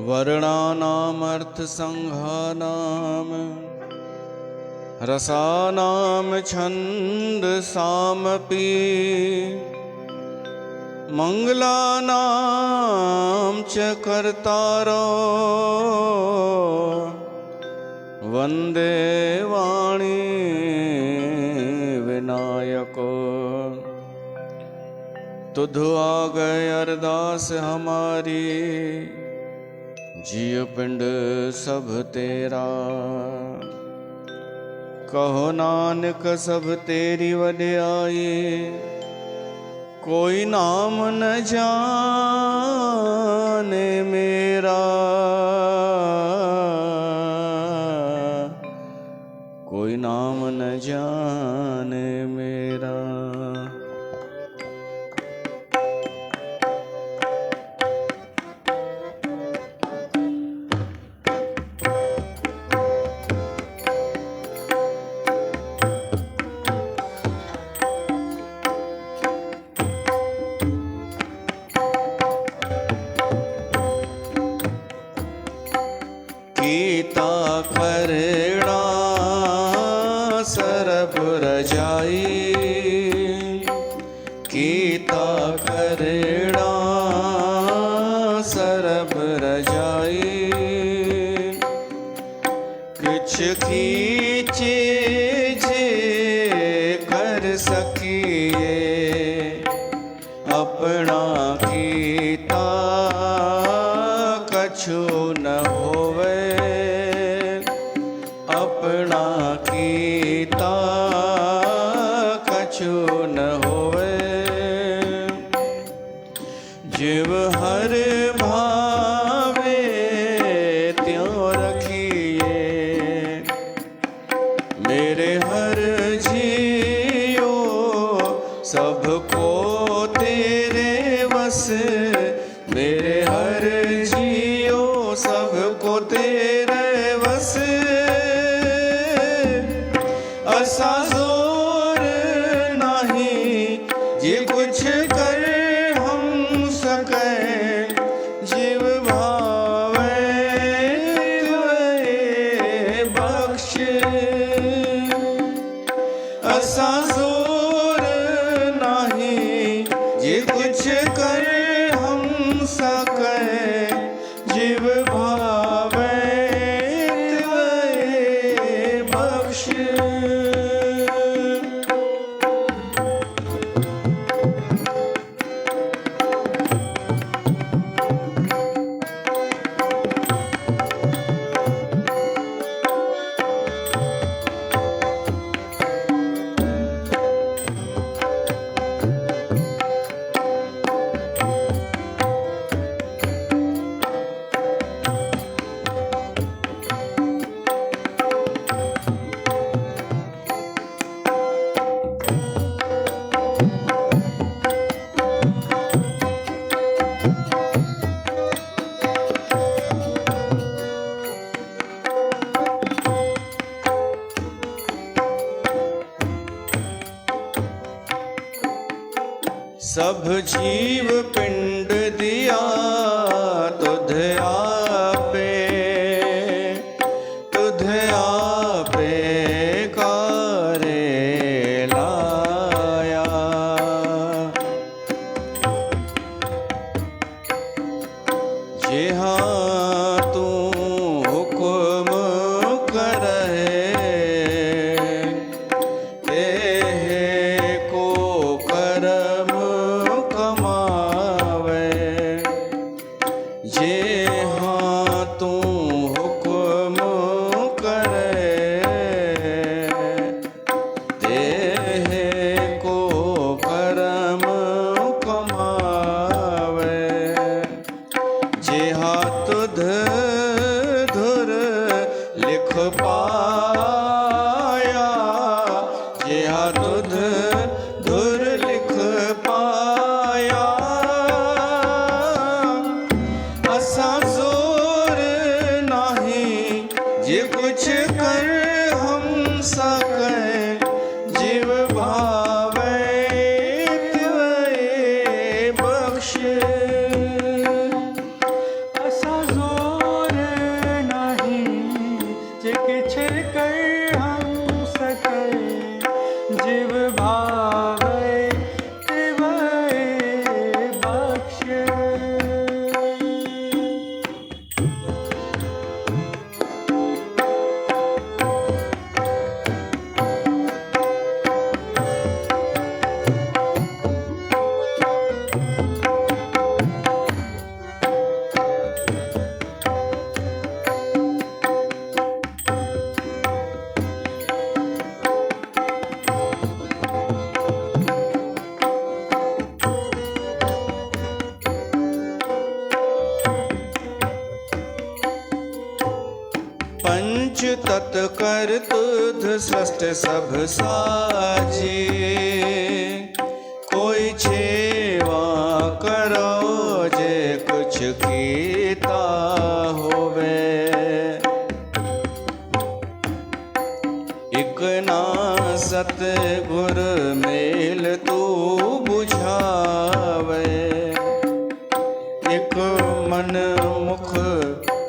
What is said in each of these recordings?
वर्णानामर्थसंघानां रसानां छन्दसामपि मंगलानां च कर्तारो वन्दे वाणी विनायको। तुध आ गए अरदास हमारी, जिय पिंड सब तेरा। कहो नानक सब तेरी वड्याई, कोई नाम न जाने मेरा। कोई नाम न जाने मेरा। कीता करड़ा सरब रजाई, कीता करड़ा सरब रजाई। कुछ खींचे जे कर सकिए, अपना कीता कछु न होवे। अपना कीता कछु न होवे। जिव हर भावे त्यों रखिए, मेरे हर जियो सबको तेरे वस। मेरे हर जियो सबको तेरे वस। असा जोर नहीं ये कुछ कर हम सके, जीव भावे बख्श। असा जोर नहीं ये कुछ कर हम सके, जीव भावे बख्श। सब जीव पिंड दिया तुध आपे, तुध आपे कारे लाया। जिहा तू हुक्म करे, पाया। जिहा तुध धुर लिख पाया। असा जोर नहीं जे कुछ कर हम सके, जीव भावे बख्श। असा जोर पंच तत्कर तुध सृष्ट सब साजे, कोई छेवा करो जे कुछ कीता होवे। इक ना सतगुर मेल तू बुझावे, एक मन मुख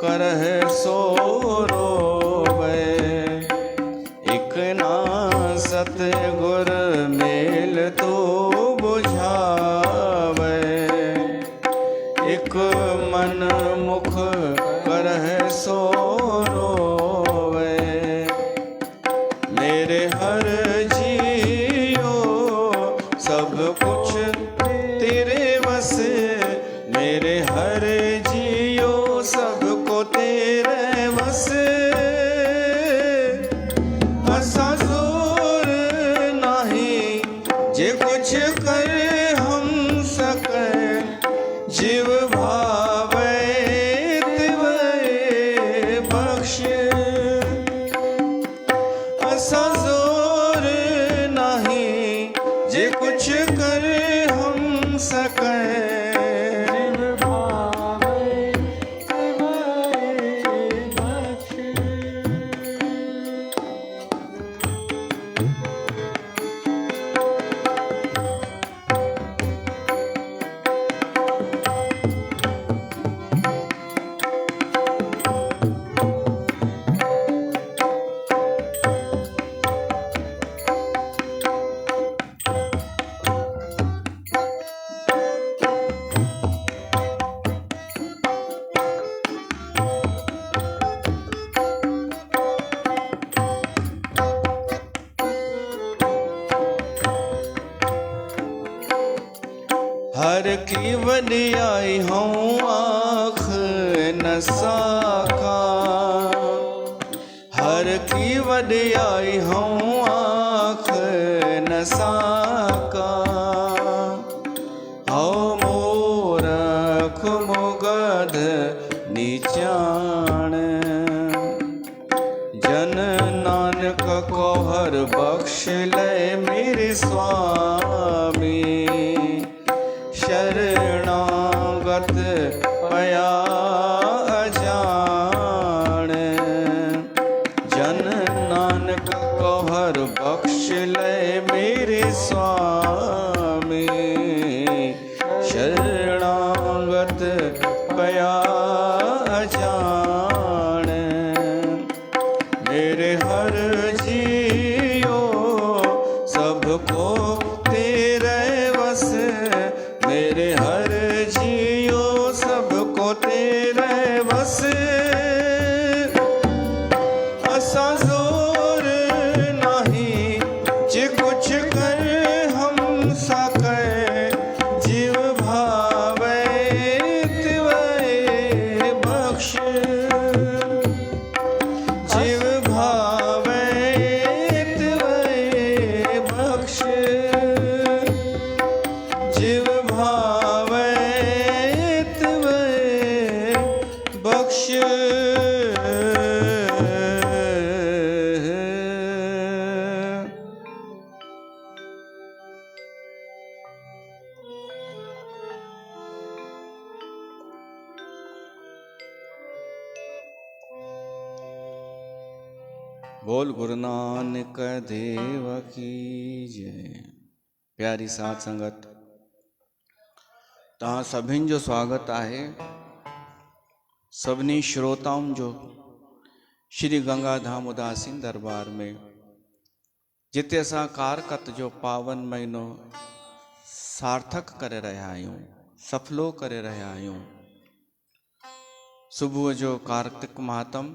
करह सो रोवे। एक ना सतगुर मेल तू बुझावे, एक मन मुख करह सो रोवे। मेरे हर जियो सब कुछ तेरे बस, मेरे हर जियो सबको तेरे बस। असा जोर नाही जे कुछ कर हम सके, जीव भावे तिवै बख्श। असा जोर नाही जे कुछ कर हम सके, हर की वडियाई हूँ आँख न साखा, हर की वडियाई हूँ आँख न साका। हौ मूरख मुगध नीचान, जन नानक को हर बख्श ले मेरे स्वामी। शरणागत पया अजान, जन नानक को हर बख्श ले मेरे स्वामी। शरणागत पया अजान, मेरे हर जियो सबको तेरे बस, मेरे हर जियो सबको तेरे बस। असा जोर नहीं जे कुछ कर हम सके, जीव भावे तिवै बख्श। जीव भावे तिवै बख्श, जीव भावे तिवै बख्श। बोल गुरु नानक देव की जय। प्यारी साध संगत, तव्हां सभिनि जो स्वागत आहे। सभिनी श्रोताउनि जो श्री गंगाधाम उदासीन दरबार में, जिते असां कारकत जो पावन महीनो सार्थक करे रहिया आहियूं, सफलो करे रहिया आहियूं। सुबुह जो कार्तिक महात्म,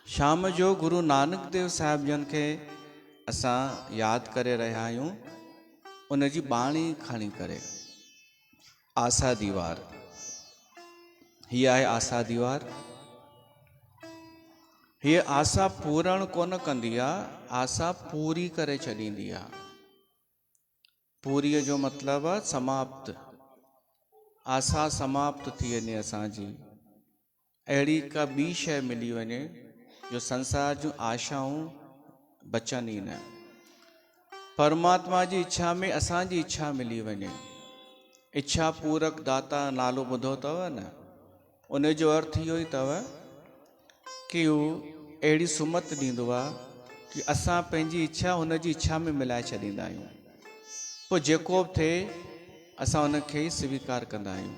शाम जो गुरु नानक देव साहिब जन खे असां यादि करे रहिया आहियूं। उन जी बाणी खणी करे आसा दीवार, हीअ आहे आसा दीवार। हीअ आसा पूरण कोन कंदी आहे, आसा पूरी करे छॾींदी आहे। पूरीअ जो मतिलबु आहे समाप्त। आसा समाप्त थी वञे असांजी, अहिड़ी का ॿी शइ मिली वञे जो संसार जूं आशाऊं बचनि ई न। परमात्मा जी इच्छा में असांजी इच्छा मिली वञे। इच्छा पूरक दाता नालो ॿुधो अथव न, उन जो अर्थ इहो ई अथव कि हू अहिड़ी सुमत ॾींदो आहे कि असां पंहिंजी इच्छा हुन जी इच्छा में मिलाए छॾींदा आहियूं। पोइ जेको बि थिए असां उनखे ई स्वीकार कंदा आहियूं,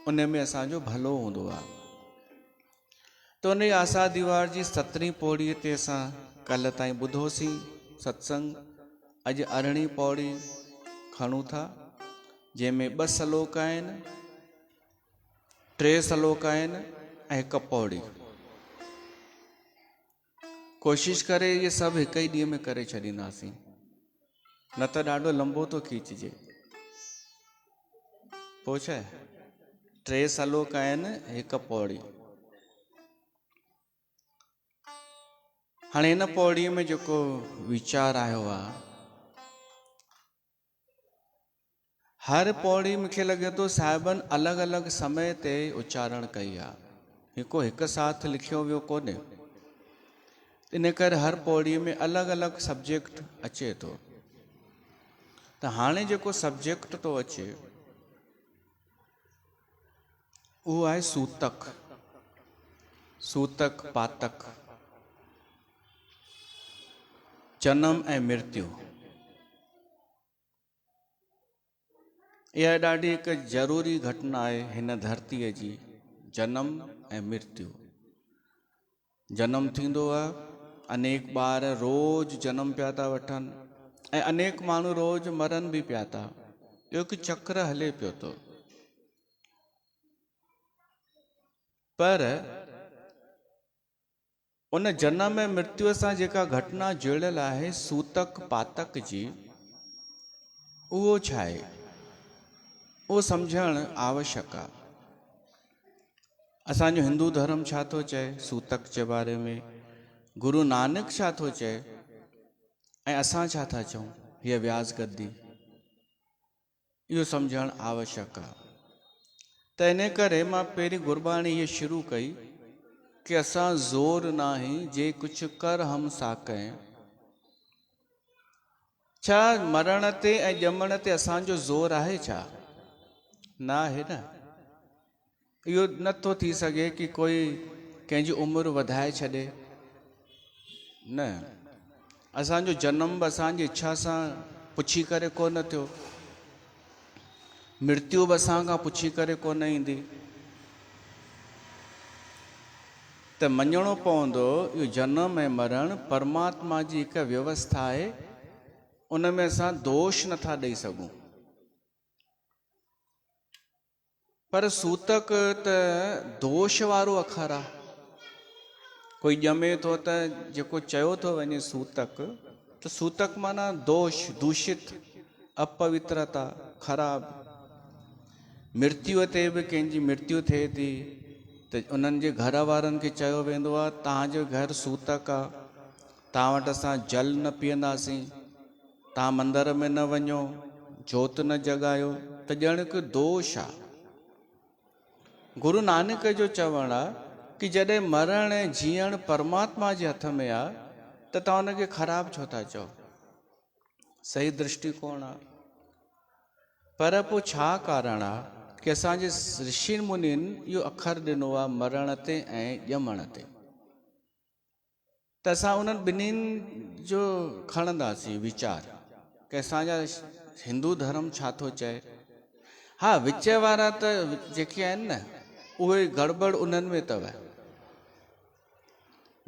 उन में असांजो भलो हूंदो आहे। त उन आसा दीवार जी 17वीं पौड़ीअ ते असां कल्ह ताईं ॿुधोसीं सत्संग। अॼु 18वीं पौड़ी खणूं था, जंहिंमें 2 श्लोक आहिनि, 3 श्लोक आहिनि ऐं 1 पौड़ी। कोशिश करे इहे सभु हिकु ई ॾींहं में करे छॾींदासीं, न त ॾाढो लंबो थो खींचजे। पोइ छा 3 श्लोक आहिनि, 1 पौड़ी। हाणे हिन पौड़ीअ में जेको वीचार आयो आहे, हर पौड़ी मूंखे लॻे थो साहिबनि अलॻि अलॻि समय ते उच्चारण कई आहे, हिकु साथ लिखियो वियो कोन्हे। इन करे हर पौड़ीअ में अलॻि अलॻि सब्जेक्ट अचे थो। त हाणे जेको सब्जेक्ट थो अचे उहो आहे सूतक, सूतक पातक, जनम ऐं मृत्यु। इहा ॾाढी हिकु ज़रूरी घटना आहे हिन धरतीअ जी, जनम ऐं मृत्यु। जनम थींदो आहे, अनेक ॿार रोज़ जनम पिया था वठनि ऐं अनेक माण्हू रोज़ मरनि बि पिया था। इहो हिकु चक्र हले पियो थो। पर उन जनम ऐं मृत्यु सां जेका घटना जुड़ियल आहे सूतक पातक जी, उहो छा आहे, उहो सम्झणु आवश्यक आहे। असांजो हिंदू धर्म छा थो चए सूतक जे बारे में, गुरु नानक छा थो चए ऐं असां छा था चऊं, हीअ व्यास गद्दी, इहो सम्झणु आवश्यक आहे। त इन करे मां पहिरीं गुरबाणी इहे शुरू कई कि असां ज़ोर नाही जे कुझु कर हम साकें। छा मरण ते ऐं ॼमण ते असांजो ज़ोर आहे छा? न आहे न। इहो नथो थी सघे कि कोई कंहिंजी उमिरि वधाए छॾे, न। असांजो जनम बि असांजी इच्छा सां पुछी करे कोन थियो, मृत्यु बि असां खां पुछी करे कोन ईंदी। त मञिणो पवंदो इहो जनम ऐं मरण परमात्मा जी हिकु व्यवस्था आहे, उन में असां दोष नथा ॾेई सघूं। पर सूतक त दोष वारो अखर आहे। कोई ॼमे थो त जेको चयो थो वञे सूतक, त सूतक माना दोष, दूषित, अपवित्रता, ख़राब। मृत्युअ ते बि कंहिंजी मृत्यु थिए थी त उन्हनि जे घर वारनि खे चयो वेंदो आहे तव्हांजो घर सूतक आहे, तव्हां वटि असां जल न पीअंदासीं, तव्हां मंदर में न वञो, जोत न जॻायो, त ॼण हिकु दोष आहे। गुरु नानक जो चवणु आहे कि जॾहिं मरण ऐं जीअण परमात्मा जे हथ में आहे त तव्हां हुनखे ख़राबु छो था चओ। सही दृष्टिकोण आहे। पर पोइ छा कारण आहे कि असांजे ऋषि मुनिनि इहो अखर ॾिनो आहे मरण ते ऐं ॼमण ते। त असां उन्हनि ॿिन्हिनि जो खणंदासीं वीचार कि असांजा हिंदू धर्म छा थो चए। हा, विच वारा त जेके आहिनि न, उहे गड़बड़ उन्हनि में अथव।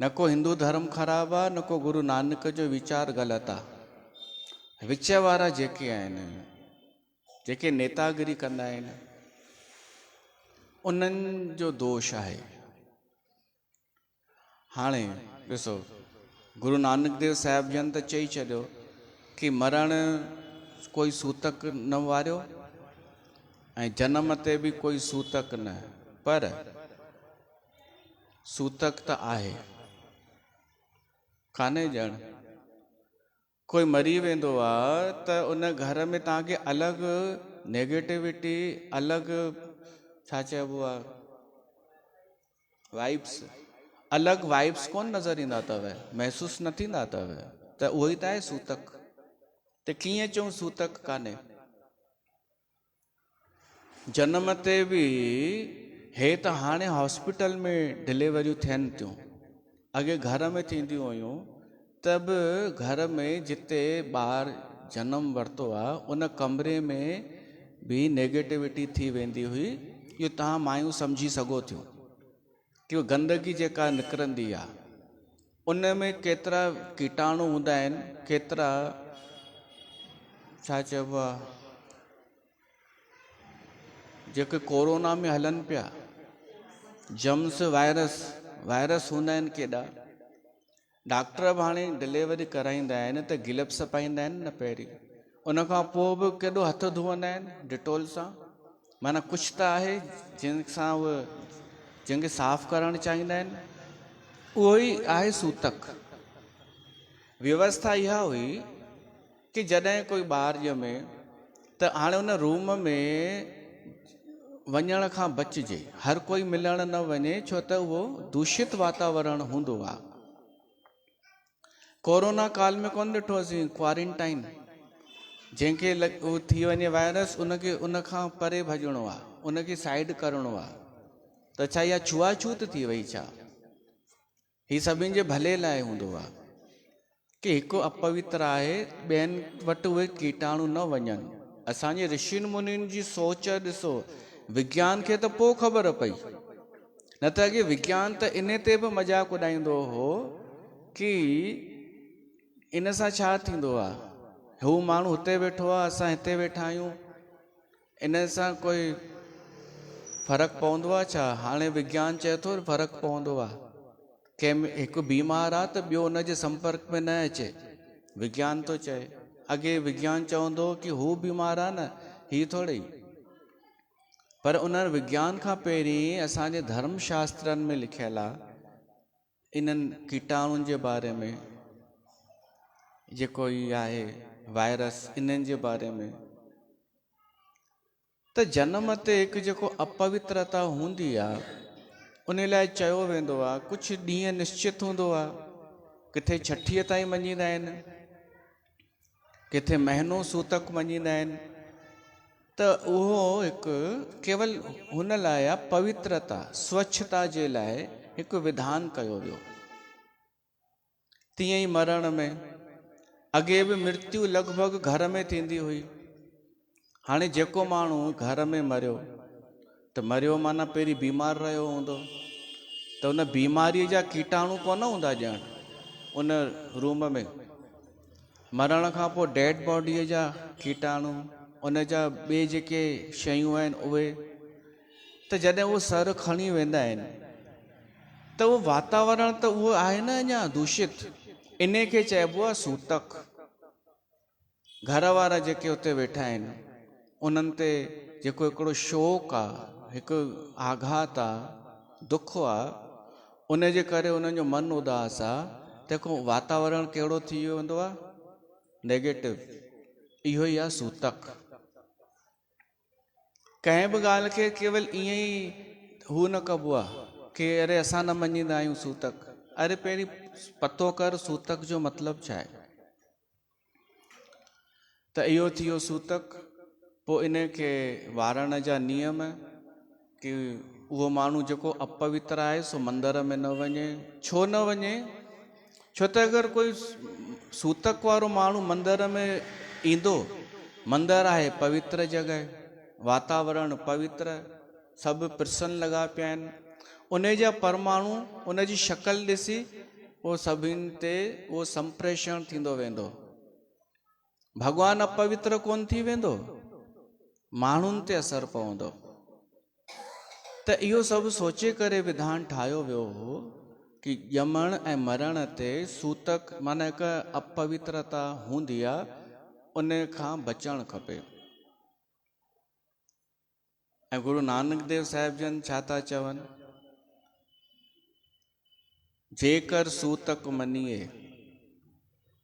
न को हिंदू धर्म ख़राबु आहे, न को गुरु नानक जो वीचार ग़लति आहे। विच वारा जेके आहिनि, जेके नेतागिरी कंदा आहिनि, उन्हनि जो दोष आहे। हाणे ॾिसो, गुरु नानक देव साहिब जन त चई छॾियो कि मरण कोई सूतक न वारियो ऐं जनम ते बि कोई सूतक न। पर सूतक त आहे, कान्हे ॼण। कोई मरी वेंदो आहे त उन घर में तव्हांखे अलॻि नेगेटिविटी, अलॻि छा चइबो आहे, वाइब्स अलग वाइब्स कोन नज़र ईंदा अथव, महसूस न थींदा अथव, त उहो ई त आहे सूतक। त कीअं चऊं सूतक कान्हे? जनम ते बि हे त हाणे हॉस्पिटल में डिलीवरियूं थियनि थियूं, अॻे घर में थींदियूं हुयूं, त बि घर में जिते ॿार जनम वरितो आहे उन कमरे में भी नेगेटिविटी थी वेंदी हुई। इहो तव्हां मायूं सम्झी सघो थियूं कि गंदगी जेका निकिरंदी आहे उन में केतिरा कीटाणु हूंदा आहिनि, केतिरा छा चइबो आहे जेके कोरोना में हलनि पिया, जम्स वायरस हूंदा आहिनि केॾा। डॉक्टर बि हाणे डिलीवरी कराईंदा आहिनि त गिलप्स पाईंदा आहिनि न पहिरीं, उनखां पोइ बि केॾो हथ धोअंदा आहिनि डिटोल सां। माना कुझु त आहे जंहिंसां उहे जंहिंखे साफ़ करणु चाहींदा आहिनि। उहो ई आहे सूतक। व्यवस्था इहा हुई कि जॾहिं कोई ॿार ॼमे त हाणे उन रूम में वञण खां बचिजे, हर कोई मिलण न वञे, छो त उहो दूषित वातावरण हूंदो आहे। कोरोना काल में कोन ॾिठोसीं क्वारंटाइन, जंहिंखे उहो थी वञे वायरस, उनखे उनखां परे भॼणो आहे, उनखे साइड करिणो आहे। त छा इहा छुआछूत थी वई छा? ही सभिनि जे भले लाइ हूंदो आहे कि हिकु अपवित्र आहे, ॿियनि वटि उहे कीटाणु न वञनि। असांजे ऋषियुनि मुनियुनि जी सोच ॾिसो, विज्ञान खे त पोइ ख़बर पई, न त अॻे विज्ञान त इन ते बि मज़ाक उॾाईंदो हो कि इन सां छा थींदो आहे, हू माण्हू हुते वेठो आहे, असां हिते वेठा आहियूं, इन सां कोई फ़र्क़ु पवंदो आहे छा? हाणे विज्ञान चए थो फ़र्क़ु पवंदो आहे। कंहिं हिकु बीमार आहे त ॿियो उनजे संपर्क में न अचे, विज्ञान थो चए। अॻे विज्ञान चवंदो कि हू बीमार आहे न, ही थोड़ी। पर उन विज्ञान खां पहिरीं असांजे धर्मशास्त्रनि में लिखियलु आहे इन्हनि कीटाणुनि जे बारे में, जेको ई आहे वायरस, इन्हनि जे बारे में। त जनम ते हिकु जेको अपवित्रता हूंदी आहे उन लाइ चयो वेंदो आहे, कुझु ॾींहं निश्चित हूंदो आहे, किथे 6 ताईं मञींदा आहिनि, किथे महीनो सूतक मञींदा आहिनि। त उहो हिकु केवल हुन लाइ आहे, पवित्रता स्वच्छता जे लाइ हिकु विधान कयो वियो। तीअं ई मरण में, अॻे बि मृत्यु लॻभॻि घर में थींदी हुई। हाणे जेको माण्हू घर में मरियो त मरियो माना पहिरीं बीमार रहियो हूंदो, त उन बीमारीअ जा कीटाणु कोन हूंदा ॼण उन रूम में। मरण खां पोइ डेड बॉडीअ जा कीटाणु, उन जा ॿिए जेके शयूं आहिनि उहे, त जॾहिं उहो सर खणी वेंदा आहिनि त उहो वातावरण त उहो आहे न अञा दूषित, इन खे चइबो आहे सूतक। घर वारा जेके उते वेठा आहिनि उन्हनि ते जेको हिकिड़ो शोक आहे, हिकु आघात आहे, दुख आहे, उन जे करे उन्हनि जो मन उदास आहे, तंहिंखां वातावरण कहिड़ो थी वेंदो आहे, नेगेटिव। इहो ई आहे सूतक। कंहिं बि ॻाल्हि खे केवल ईअं ई हू न कबो आहे कि अरे असां न मञींदा आहियूं सूतक। अरे पहिरीं पतो कर सूतक जो मतिलबु छा आहे। त इहो थी वियो सूतक। पोइ इन खे वारण जा नियम कि उहो माण्हू जेको अपवित्र आहे सो मंदर में न वञे। छो न वञे? छो त अगरि कोई सूतक वारो माण्हू मंदर में ईंदो, मंदर आहे पवित्र जॻह, वातावरण पवित्र, सभु प्रसन्न लॻा पिया आहिनि, उन जा परमाणु, उन जी शक्ल ॾिसी उहो सभिनि ते उहो संप्रेषण थींदो वेंदो। भॻवानु अपवित्र कोन थी वेंदो, माण्हुनि ते असरु पवंदो। त इहो सभु सोचे करे विधान ठाहियो वियो हो कि ॼमण ऐं मरण ते सूतक माना हिकु अपवित्रता हूंदी आहे, उन खां बचणु खपे। ऐं गुरु नानक देव साहिब जन छा था चवनि, जेकर सूतक मञिए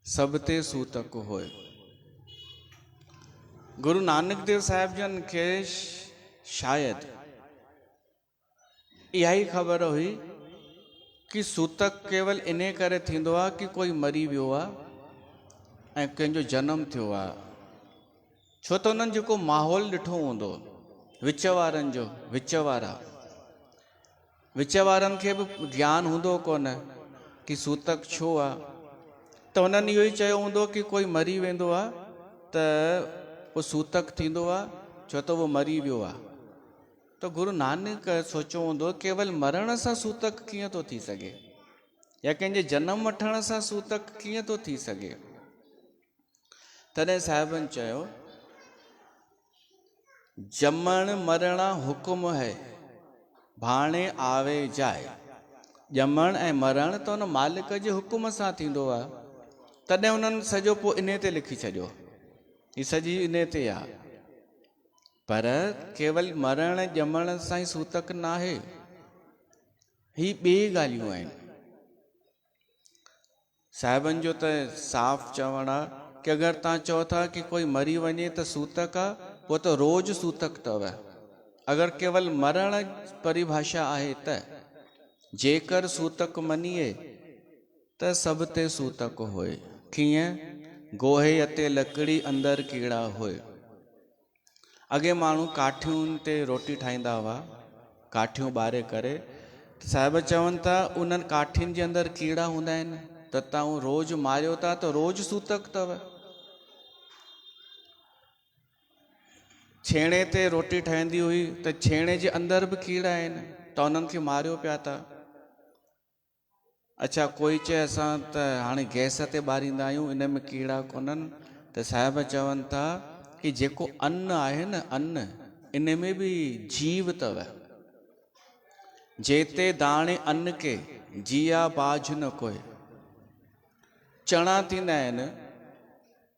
सब ते सूतक होए। गुरु नानक देव साहिब जन खे शायदि इहा ई ख़बर हुई कि सूतक केवल इन करे थींदो आहे कि कोई मरी वियो आहे ऐं कंहिंजो जनम थियो आहे। छो त उन्हनि जेको माहौल ॾिठो हूंदो विच वारनि जो, विच वारनि खे बि ज्ञान हूंदो कोन कि सूतक छो आहे, त उन्हनि इहो ई चयो हूंदो कि कोई मरी वेंदो आहे त उहो सूतक थींदो आहे, छो त उहो मरी वियो आहे। त गुरु नानक सोचियो हूंदो केवल मरण सां सूतक कीअं थो थी सघे, या कंहिंजे जनम वठण सां सूतक कीअं थो थी सघे। तॾहिं साहिबनि चयो जमण मरणा हुकुम है भाणे आवे जाए। ॼमण ऐं मरण त हुन मालिक जे हुकुम सां थींदो आहे। तॾहिं उन्हनि सॼो पोइ इन ते लिखी छॾियो, हीअ सॼी इन ते आहे। पर केवल मरण ॼमण सां ई सूतक न आहे, ही ॿी ॻाल्हियूं आहिनि। साहिबनि जो त साफ़ चवणु आहे कि अगरि तव्हां चओ था कि कोई मरी वञे त सूतक आहे, पोइ त रोज़ सूतक अथव। अगरि केवल मरण परिभाषा आहे त जेकर सूतक मञिए त सभ ते सूतक होए। कीअं? गोहे अते लकड़ी अंदर कीड़ा होए। अॻे माण्हू काठियुनि ते रोटी ठाहींदा हुआ, काठियूं ॿारे करे। साहिब चवनि था उन्हनि काठियुनि जे अंदरि कीड़ा हूंदा आहिनि, त तव्हां रोज़ मारियो था त रोज़ सूतक अथव। छेणे ते रोटी ठहंदी हुई त छेणे जे अंदरि बि कीड़ा आहिनि, त उन्हनि खे मारियो पिया था। अच्छा, कोई चए असां त हाणे गैस ते ॿारींदा आहियूं, इन में कीड़ा कोन्हनि। त साहिब चवनि था कि जेको अन्न आहे न, अन्न इन में बि जीव अथव। जेते दाणे अन्न के जिया बाज न कोई। चणा थींदा आहिनि,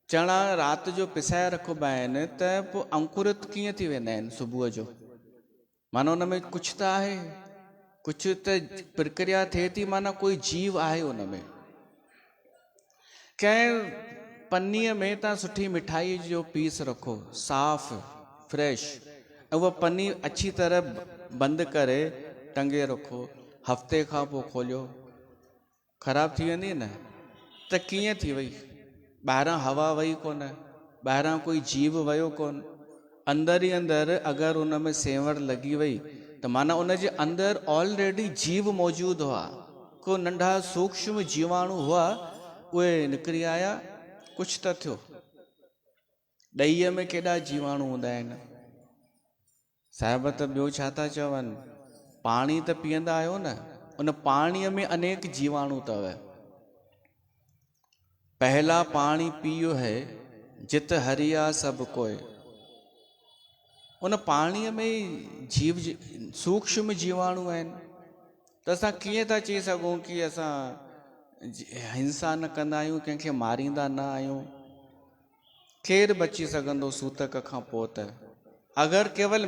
चणा राति जो पिसाए रखिबा आहिनि त पोइ अंकुरित कीअं थी वेंदा आहिनि सुबुह जो। माना हुन में कुझु त आहे, कुझु त प्रक्रिया थिए थी, माना कोई जीव आहे हुन में। कंहिं पन्नीअ में तव्हां सुठी मिठाई जो पीस रखो, साफ़ फ्रेश, ऐं उहा पन्नी अच्छी तरह बंदि करे टंगे रखो, हफ़्ते खां पोइ खोलियो, ख़राब थी वेंदी न। त कीअं थी वई? ॿाहिरां हवा वई कोन, ॿाहिरां कोई जीव वियो कोन, अंदरि ई अंदरि अगरि उन में सेंवण लॻी वई त माना उन जे अंदरि ऑलरेडी जीव मौजूदु हुआ। को नंढा सूक्ष्म जीवाणु हुआ, उहे निकिरी आया, कुझु त थियो। ॾहीअ में केॾा जीवाणु हूंदा आहिनि। साहिब त ॿियो छा था चवनि, पाणी त पीअंदा आहियो न, उन पाणीअ में अनेक जीवाणु अथव। पहला पाणी पियो है जित हरिया सब कोय। उन पाणीअ में जीव सूक्ष्म जीवाणु आहिनि। त असां कीअं था चई सघूं कि असां हिंसा न कंदा आहियूं, कंहिंखे मारींदा न आहियूं? केरु बची सघंदो सूतक खां पोइ? त अगरि केवल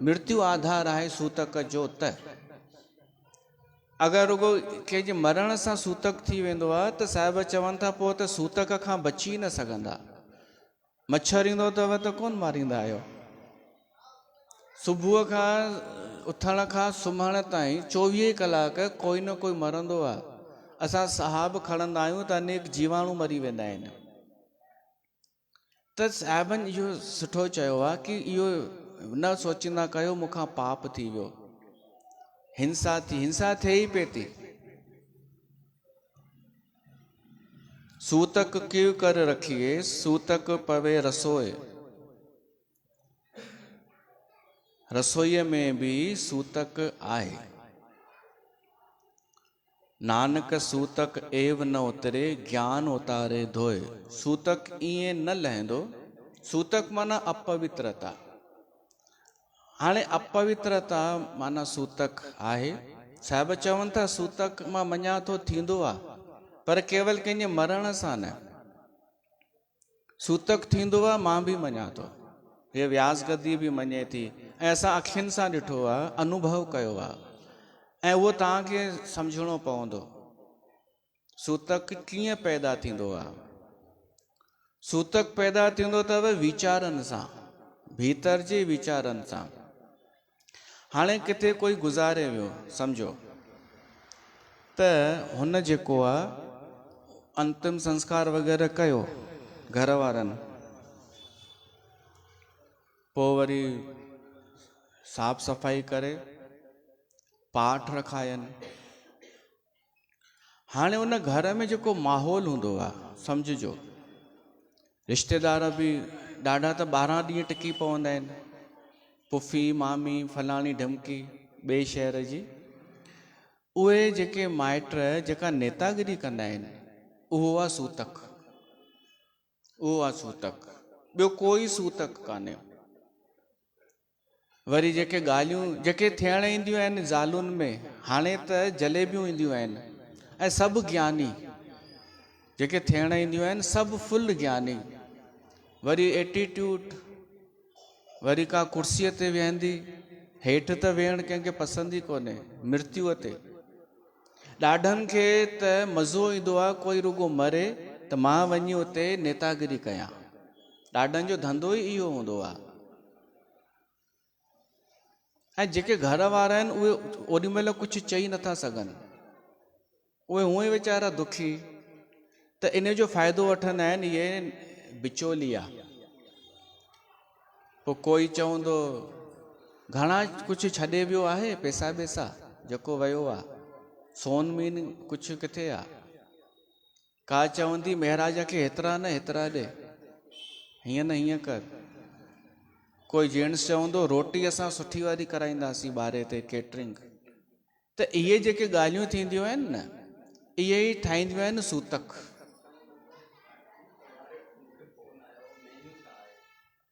मृत्यु आधार आहे सूतक जो, त अगरि रुगो कंहिंजे मरण सां सूतक थी वेंदो आहे त साहिब चवनि था पोइ त सूतक खां बची न सघंदा। मच्छर ईंदो अथव त कोन मारींदा आहियो। सुबुह खां उथण खां सुम्हण ताईं 24 कलाक कोई न कोई मरंदो आहे। असां साहब खणंदा आहियूं त अनेक जीवाणु मरी वेंदा आहिनि। त साहिबनि इहो सुठो चयो आहे कि इहो न सोचींदा कयो मूंखां पाप थी वियो, हिंसा थिए ई पई थी। सूतक क्यों कर रखिए, सूतक पवे रसोए। रसोईअ में बि सूतक आहे। नानक सूतक एव न उतरे, ज्ञान उतारे धोए। सूतक ईअं न लहंदो। सूतक माना अपवित्रता। हाणे अपवित्रता माना सूतक आहे। साहिब चवनि था सूतक मां मञा थो थींदो आहे, पर केवल कंहिंजे मरण सां न। सूतक थींदो आहे मां बि मञा थो, हे व्यास गद्दी बि मञे थी, ऐं असां अखियुनि सां ॾिठो आहे, अनुभव कयो आहे, ऐं उहो तव्हांखे सम्झणो पवंदो। सूतक कीअं पैदा थींदो आहे? सूतक पैदा थींदो अथव वीचारनि सां, भीतर जे वीचारनि सां। हाणे किथे कोई गुज़ारे वियो, सम्झो त हुन जेको आहे अंतिम संस्कार वग़ैरह कयो घर वारनि, पोइ वरी साफ़ सफ़ाई करे पाठ रखायनि। हाणे उन घर में जेको माहौल हूंदो आहे, सम्झिजो रिश्तेदार बि ॾाढा त 12 ॾींहं टिकी पवंदा आहिनि, पुफी मामी फलाणी ढमकी ॿिए शहर जी। उहे जेके माइट जेका नेतागिरी कंदा आहिनि, उहो आहे सूतक, उहो आहे सूतक, ॿियो कोई सूतक कान्हे। वरी जेके ॻाल्हियूं जेके थियण ईंदियूं आहिनि ज़ालुनि में, हाणे त जलेबियूं ईंदियूं आहिनि ऐं सभु ज्ञानी, जेके थियण ईंदियूं आहिनि सभु फुल ज्ञानी। वरी एटीट्यूड, वरी का कुर्सीअ ते वेहंदी, हेठि त वेहण कंहिंखे पसंदि ई कोन्हे, मृत्युअ ते। ॾाढनि खे त मज़ो ईंदो आहे कोई रुगो मरे त मां वञी उते नेतागिरी कयां, ॾाढनि जो धंधो ई इहो हूंदो आहे। ऐं जेके घर वारा आहिनि उहे ओॾी महिल कुझु चई नथा सघनि, उहे हूअं ई वीचारा दुखी, त इन जो फ़ाइदो वठंदा आहिनि इहे बिचोलिया। पोइ कोई चवंदो घणा कुझु छॾे वियो आहे, पैसा वैसा जेको वियो आहे, सोन मीन कुझु किथे आहे। का चवंदी महाराज खे हेतिरा न हेतिरा ॾे, हीअं न हीअं कर। कोई जेंट्स चवंदो रोटी असां सुठी वारी कराईंदासीं ॿारे ते केटरिंग। त इहे जेके ॻाल्हियूं थींदियूं आहिनि न, इहे ई ठाहींदियूं आहिनि सूतक।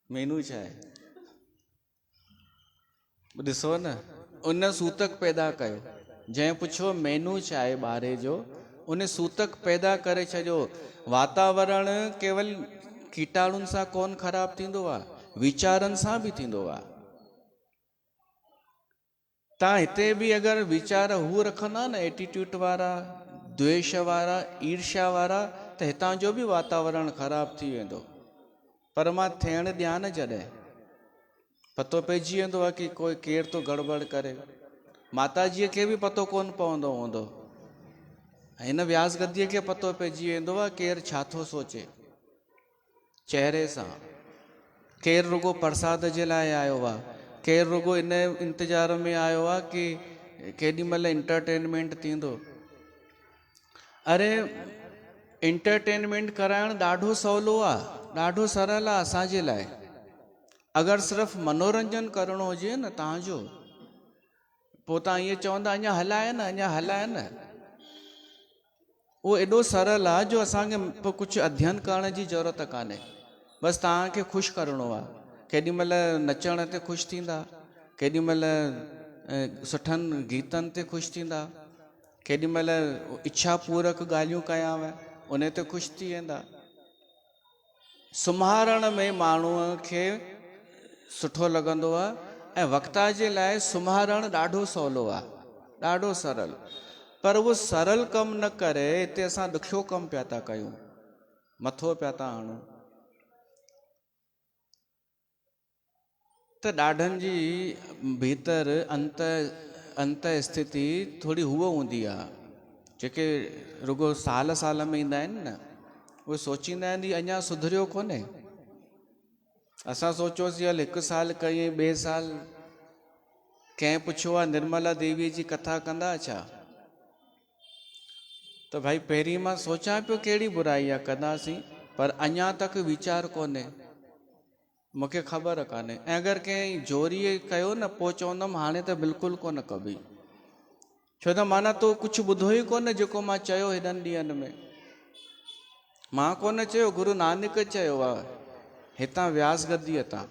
मेनू छा आहे ॾिसो न, उन सूतक पैदा कयो। जंहिं पुछो मेनू छा आहे ॿारे जो, उन सूतक पैदा करे छॾियो। वातावरण केवल कीटाणुनि सां कोन ख़राबु थींदो आहे, वीचारनि सां बि थींदो आहे। तव्हां हिते बि अगरि वीचार हू रखंदा न एटीट्यूड वारा, द्वेष वारा, ईर्ष्या वारा, त हितां जो बि वातावरण ख़राबु थी वेंदो। पर मां थियण ॾियां न, जॾहिं पतो पइजी वेंदो आहे कि कोई केरु थो गड़बड़ करे। माताजीअ खे बि पतो कोन पवंदो हूंदो, हिन व्यास गद्दीअ खे पतो पइजी वेंदो आहे केरु छा थो सोचे चहिरे सां। केरु रुगो प्रसाद जे लाइ आयो आहे, केरु रुगो इन इंतज़ार में आयो आहे कि केॾी महिल इंटरटेनमेंट थींदो। अरे इंटरटेनमेंट कराइणु ॾाढो सवलो आहे, ॾाढो सरल आहे असांजे लाइ। अगरि सिर्फ़ु मनोरंजन करिणो हुजे न तव्हांजो, पोइ तव्हां ईअं चवंदा अञा हलाए न, अञा हलाए न। उहो एॾो सरल आहे जो असांखे पोइ कुझु अध्ययन करण जी ज़रूरत कान्हे, बसि तव्हांखे ख़ुशि करिणो आहे। केॾी महिल नचण ते ख़ुशि थींदा, केॾी महिल सुठनि गीतनि ते ख़ुशि थींदा, केॾी महिल इच्छा पूरक ॻाल्हियूं कयांव उन ते ख़ुशि थी वेंदा। सुम्हारण में माण्हूअ खे सुठो लॻंदो आहे, ऐं वक्ता जे लाइ सुम्हारणु ॾाढो सवलो आहे, ॾाढो सरल। पर उहो सरल कमु न करे हिते असां ॾुखियो कमु पिया था कयूं, मथो पिया था हणूं। त ॾाढनि जी भीतर अंत स्थिति थोरी हूअ हूंदी आहे, जेके रुगो साल साल में ईंदा आहिनि न, उहे सोचींदा आहिनि अञा सुधरियो कोन्हे। असां सोचियोसीं हल 1 साल कई, ॿिए साल कंहिं पुछियो आहे निर्मला देवीअ जी कथा कंदा छा, त भाई पहिरीं मां सोचां पियो कहिड़ी बुराई आहे कंदासीं, पर अञा तक वीचार कोन्हे, मूंखे ख़बर कान्हे। ऐं अगरि कंहिं जोरीअ कयो न, पोइ चवंदुमि हाणे त बिल्कुलु कोन कबी, छो त माना तो कुझु ॿुधो ई कोन जेको मां चयो हेॾनि ॾींहंनि में। मां कोन चयो, गुरु नानक चयो आहे हितां व्यास गद्दीअ तां।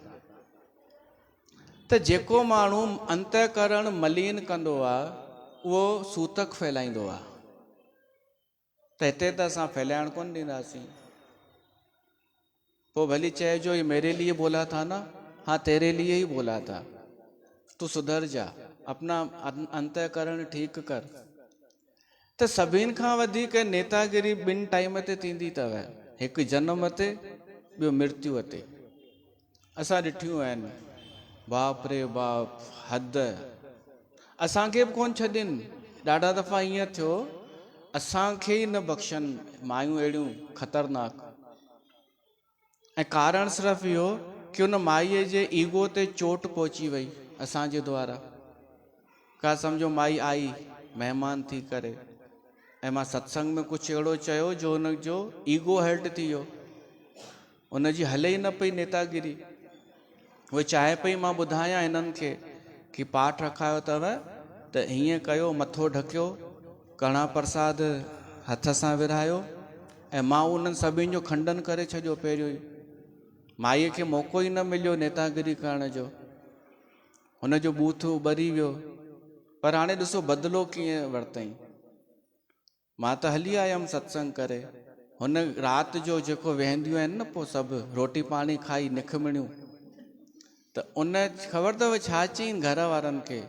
त जेको माण्हू अंतःकरण मलीन कंदो आहे उहो सूतक फैलाईंदो आहे, त हिते त असां फैलाइण कोन ॾींदासीं। पोइ भली चइजो ये मेरे लिए बोला था ना, हाँ तेरे लिए ही बोला था, तू सुधर जा, अपना अंतःकरण ठीकु कर। त सभिनि खां वधीक नेतागिरी 2 टाइम ते थींदी अथव, हिकु जनम ते, ॿियो मृत्यु ते। असां ॾिठियूं आहिनि, बाप रे बाप, हद। असांखे बि कोन छॾनि, ॾाढा दफ़ा ईअं थियो असांखे ई न बख़्शनि मायूं अहिड़ियूं ख़तरनाक। ऐं कारण सिर्फ़ु इहो कि उन माईअ जे ईगो ते चोट पहुची वई असांजे द्वारा। का सम्झो माई आई महिमान थी करे ऐं मां सत्संग में कुझु अहिड़ो चयो जो हुनजो ईगो हर्ट थी वियो, हुनजी हले ई न पई नेतागिरी। उहे चाहे पई मां ॿुधायां हिननि खे कि पाठ रखायो अथव त हीअं कयो, मथो ढकियो, कणा प्रसाद हथ सां विरहायो। ऐं मां उन्हनि सभिनि जो खंडन करे छॾियो पहिरियों ई। माईअ खे मौक़ो ई न मिलियो नेतागिरी करण जो, हुनजो बूथ उॿरी वियो। पर हाणे ॾिसो बदिलो कीअं वरितईं। मां त हली आयमि सत्संग करे, हुन राति जो जेको वेहंदियूं आहिनि न पोइ सभु रोटी पाणी खाई निखमणियूं, त उन ख़बर अथव छा चईं घर वारनि खे?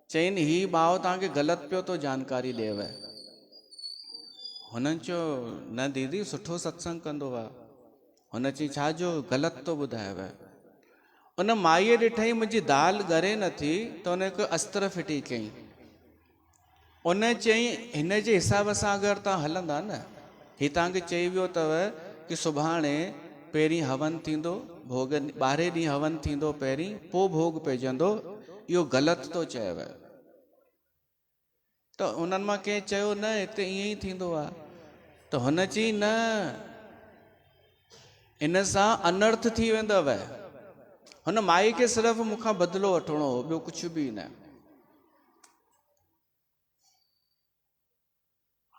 चईनि हीउ भाउ तव्हांखे ग़लति पियो थो जानकारी ॾिएव। हुननि चयो न दीदी सुठो सत्संग कंदो आहे। हुन चई छा जो ग़लति थो ॿुधायव? उन माईअ ॾिठई मुंहिंजी दाल ॻरे नथी त हुन हिकु अस्त्र फिटी कयईं। उन चई हिन जे हिसाब सां अगरि तव्हां हलंदा न, हीउ तव्हांखे चई वियो अथव कि सुभाणे पहिरीं हवन थींदो, भोग 12 ॾींहं हवन थींदो पहिरीं, पोइ भोग पइजंदो, इहो ग़लति थो चएव। त उन्हनि मां कंहिं चयो न हिते ईअं ई थींदो आहे। त हुन चई न, इन सां अनर्थ थी वेंदव। हुन माई खे सिर्फ़ु मूंखां बदिलो वठिणो हो, ॿियो कुझु बि न।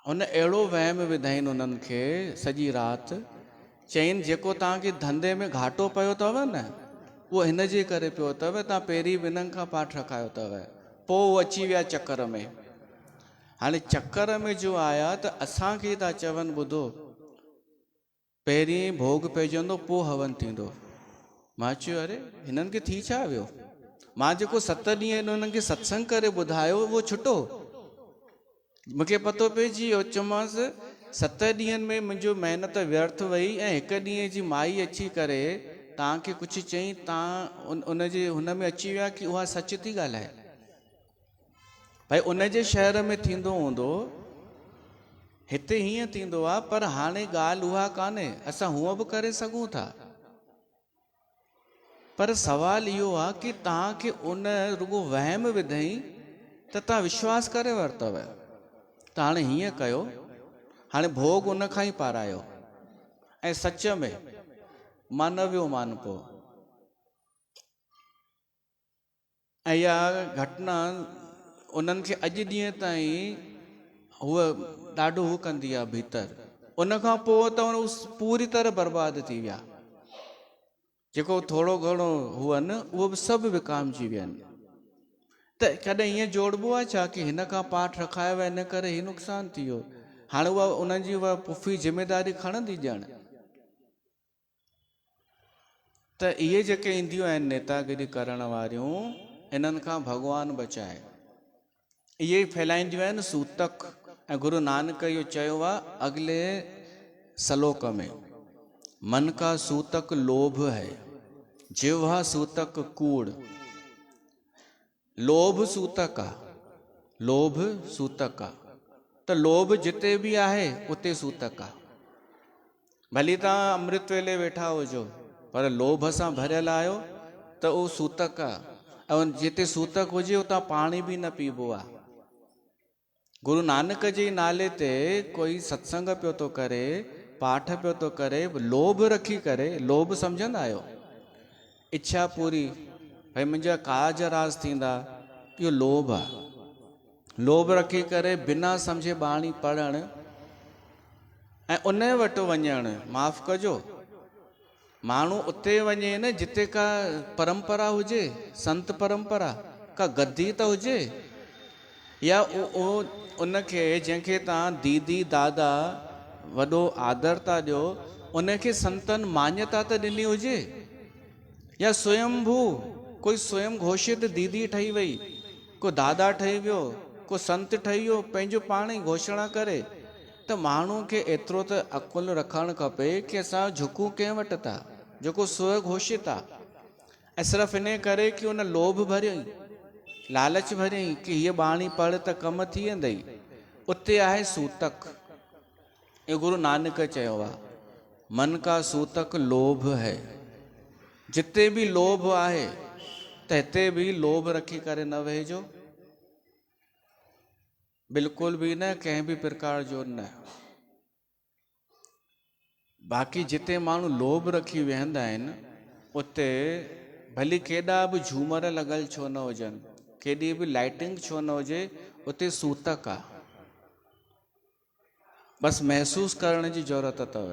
हुन अहिड़ो वहम विधाईं उन्हनि खे सॼी राति। चईनि जेको तव्हांखे धंधे में घाटो पियो अथव न, उहो हिन जे करे पियो अथव, तव्हां पहिरीं ॿिन्हिनि खां पाठ रखायो अथव, पोइ उहो अची विया चकर में। हाणे चकर में जो आया त असांखे था चवनि ॿुधो पहिरीं भोग पइजंदो पोइ हवन थींदो। मां चयो अरे हिननि खे थी छा वियो? मां जेको 7 ॾींहं हुननि खे सत्संग करे ॿुधायो उहो छुटो। मूंखे पतो पइजी वियो, चयोमांसि 7 ॾींहंनि में मुंहिंजो महिनत व्यर्थ वई ऐं हिकु ॾींहं जी माई अची करे तव्हांखे कुझु चई, तव्हां उनजे हुन में अची विया कि उहा सच थी ॻाल्हाए। भाई उनजे शहर में थींदो हूंदो, हिते हीअं थींदो आहे, पर हाणे ॻाल्हि उहा कान्हे, असां हूअं बि करे सघूं था। पर सवाल इहो आहे कि तव्हांखे उन रुगो वहम विधई त तव्हां विश्वास करे वरितव। त हाणे हीअं कयो, हाणे भोग उन खां ई पारायो। ऐं सच में मां न वियो मान पोइ। ऐं इहा घटना उन्हनि खे अॼु ॾींहं ताईं हूअ ॾाढो हू कंदी आहे भीतर। उन खां पोइ त पूरी तरह बर्बाद थी विया। जेको थोरो घणो हुअनि उहो बि सभु विकामजी विया आहिनि। त कॾहिं ईअं जोड़बो आहे छा कि हिन खां पाठ रखायो इन करे ही नुक़सानु थी वियो? हाणे उहा उन्हनि जी उहा पुफी ज़िमेदारी खणंदी ॼण। त इहे जेके ईंदियूं आहिनि नेतागिरी करण वारियूं, इन्हनि खां भॻवानु बचाए। इहे फैलाईंदियूं आहिनि सूतक। ऐं गुरु नानक इहो चयो आहे अॻिले सलोक में, मन का सूतक लोभ है, जिह्वा सूतक कूड़। लोभ सूतक आहे, लोभ सूतक आहे। त लोभ जिते बि आहे उते सूतक आहे। भली तव्हां अमृत वेले वेठा हुजो, पर लोभ सां भरियल आहियो त उहो सूतक आहे। ऐं जिते सूतक हुजे उतां पाणी बि न पीबो आहे। गुरु नानक जे नाले ते कोई सत्संग पियो थो करे, पाठ पियो थो करे, लोभ रखी करे, लोभ सम्झंदा आहियो? इच्छा पूरी, भई मुंहिंजा काज राज थींदा, इहो लोभ आहे। लोभ रखी करे बिना सम्झे बाणी पढ़णु ऐं उन वटि वञणु। माफ़ कजो, माण्हू उते वञे न जिते का परंपरा हुजे, संत परंपरा, का गद्दी त हुजे, या उनखे जंहिंखे तव्हां दीदी दादा वॾो आदर था ॾियो, उनखे संतनि मान्यता त ॾिनी हुजे। या स्वयंभू कोई स्वयं घोषित दीदी ठही वई, को दादा ठही वियो, को संत ठही वियो, पंहिंजो पाण ई घोषणा करे। त माण्हू खे एतिरो त अकुल रखणु खपे कि असां झुकूं कंहिं वटि था, जेको स्व घोषित आहे। ऐं सिर्फ़ु इन करे कि उन लोभ भरियईं, लालच भरियईं कि हीअ बाणी पढ़ त कम थी वेंदई। उते आहे सूतक। ये गुरु नानक चयो आहे, मन का सूतक लोभ है। जिते भी लोभ आहे त हिते भी लोभ रखी करे न वेहिजो, बिल्कुल भी न, कंहिं भी प्रकार जो न। बाक़ी जिते माण्हू लोभ रखी वेहंदा आहिनि उते भली केॾा बि झूमर लॻल छो न हुजनि, केॾी बि लाइटिंग छो न हुजे, उते सूतक आहे। बसि महसूसु करण जी ज़रूरत अथव।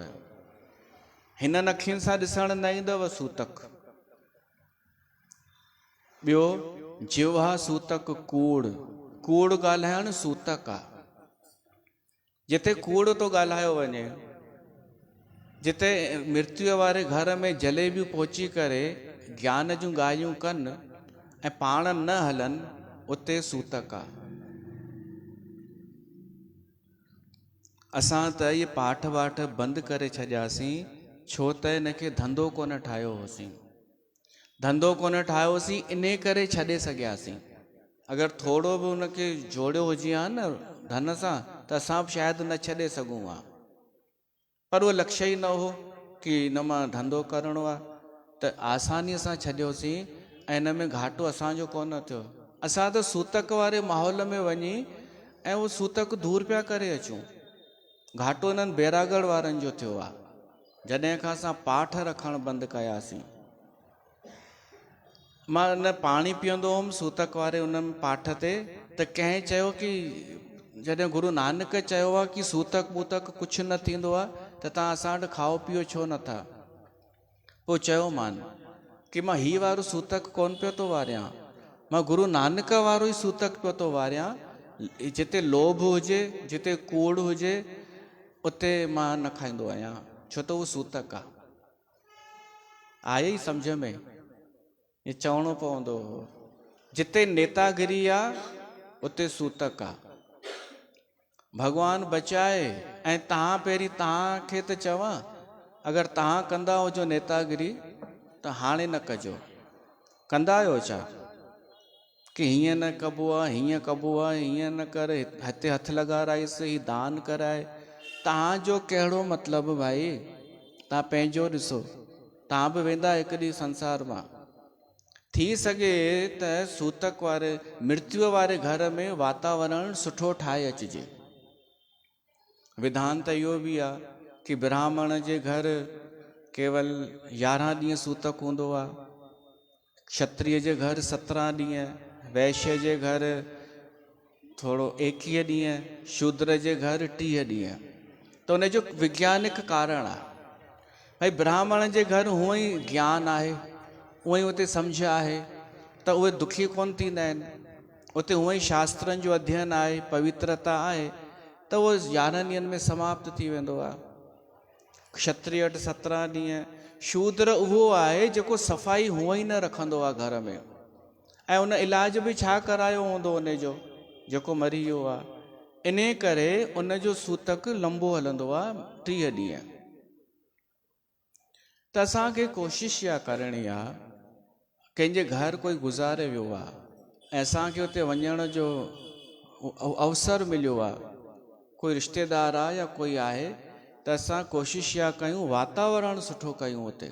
हिननि अखियुनि सां ॾिसण न ईंदव सूतक। ॿियो, जिह्वा सूतक कूड़, कूड़ ॻाल्हाइण सूतक आहे। जिते कूड़ थो ॻाल्हायो वञे, जिते मृत्यु वारे घर में जलेबियूं पहुची करे ज्ञान जूं ॻाल्हियूं कनि ऐं पाण न हलनि, उते सूतक आहे। असां त इहे पाठ वाठ बंदि करे छॾियासीं, छो त हिनखे धंधो कोन ठाहियो होसीं। धंधो कोन ठाहियोसीं इन करे छॾे सघियासीं। अगरि थोरो बि हुनखे जोड़ियो हुजे हा न धन सां, त असां बि शायदि न छॾे सघूं हा। पर उहो लक्ष्य ई न हो कि हिन मां धंधो करिणो आहे, त आसानीअ सां छॾियोसीं ऐं हिन में घाटो असांजो कोन थियो। असां त सूतक वारे माहौल में वञी ऐं उहो सूतक दूर पिया करे अचूं। घाटो हिननि बैरागढ़ वारनि जो थियो आहे, जॾहिं खां असां पाठ रखणु बंदि कयासीं। मां न पाणी पीअंदो हुउमि सूतक वारे उन पाठ ते, त कंहिं चयो कि जॾहिं गुरु नानक चयो आहे कि सूतक वूतक कुझु न थींदो आहे, त तव्हां असां वटि खाओ पीओ छो नथा। पोइ चयो मान कि मां हीअ वारो सूतक कोन पियो थो वारियां, मां गुरु नानक वारो ई सूतक पियो थो वारियां। जिते लोभ हुजे, जिते कूड़ हुजे, उते मां न खाईंदो आहियां, छो त उहो सूतक आहे। आए ई सम्झ में, ये चवणो पवंदो। जिते नेतागिरी आहे उते सूतक आहे। भगवान बचाए ऐं तव्हां पहिरीं तव्हांखे त चवां, अगरि तव्हां कंदा हुजो नेतागिरी त हाणे न कजो। कंदा आहियो छा कि हीअं न कबो आहे, हीअं कबो आहे, हीअं न कर, हिते हथु लॻाराइस, ही दान कराए। तव्हांजो कहिड़ो मतिलबु भाई? तव्हां पंहिंजो ॾिसो, तव्हां बि वेंदा हिकु ॾींहुं संसार मां। थी सघे त सूतक वारे मृत्यु वारे घर में वातावरण सुठो ठाहे अचिजे। विधान त इहो बि आहे कि ब्राह्मण जे घर केवल 11 ॾींहं सूतक हूंदो आहे, क्षत्रिय जे घर 17 ॾींहं, वैश्य जे घर थोरो 21 ॾींहं, शूद्र जे घर 30 ॾींहं। त उनजो वैज्ञानिक कारण आहे। भाई ब्राह्मण जे घर हूअं ई ज्ञान आहे, हूअं ई उते सम्झ आहे, त उहे दुखी कोन थींदा आहिनि। उते हूअं ई शास्त्रनि जो अध्ययन आहे, पवित्रता आहे, त उहो 11 ॾींहंनि में समाप्त थी वेंदो आहे। क्षत्रिय वटि 17 ॾींहं। शूद्र उहो आहे जेको सफ़ाई हूअं ई न रखंदो आहे घर में, ऐं उन इलाज बि छा करायो हूंदो उनजो जेको मरी वियो आहे। इन करे उनजो सूतक लंबो हलंदो आहे, 30 ॾींहं। त असांखे कोशिशि इहा करणी आहे, कंहिंजे घर कोई गुज़ारे वियो आहे ऐं असांखे उते वञण जो अवसर मिलियो आहे, कोई रिश्तेदार आहे या कोई आहे, त असां कोशिशि इहा कयूं वातावरण सुठो कयूं, उते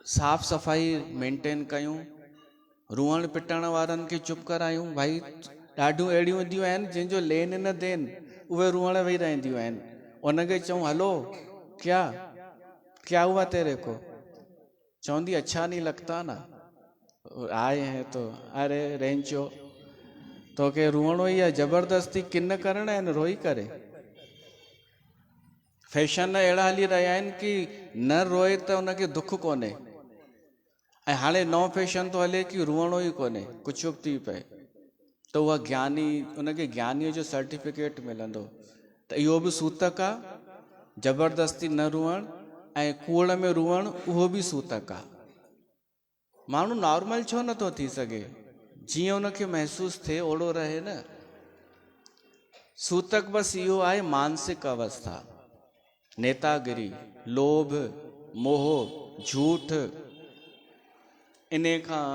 साफ़ सफ़ाई मेंटेन कयूं, रुअण पिटण वारनि खे चुप करायूं। भाई ॾाढियूं अहिड़ियूं हूंदियूं आहिनि जंहिंजो लेन न देन, उहे रुअण वेही रहंदियूं आहिनि। उनखे चऊं हलो क्या क्या हुआ तेरे को, चवंदी अच्छा नहीं लगता ना, आए हैं तो अरे रेंचो तोखे रुअणो ई आहे, ज़बरदस्ती किन करणा आहिनि रोई करे। फैशन अहिड़ा हली रहिया आहिनि कि न रोए त उनखे दुख कोन्हे, ऐं हाणे नओं फैशन थो हले कि रुअणो ई कोन्हे, कुझु बि थी पए त उहा ज्ञानी, उनखे ज्ञानीअ जो सर्टिफिकेट मिलंदो। त इहो बि सूतक आहे, ज़बरदस्ती न रुअण, ऐं कूड़ में रुअण उहो बि सूतक आहे। माण्हू नॉर्मल छो नथो थी सघे? जीअं उनखे महसूसु थिए ओड़ो रहे न। सूतक बसि इहो आहे मानसिक अवस्था, नेतागिरी, लोभ, मोह, झूठ। इन खां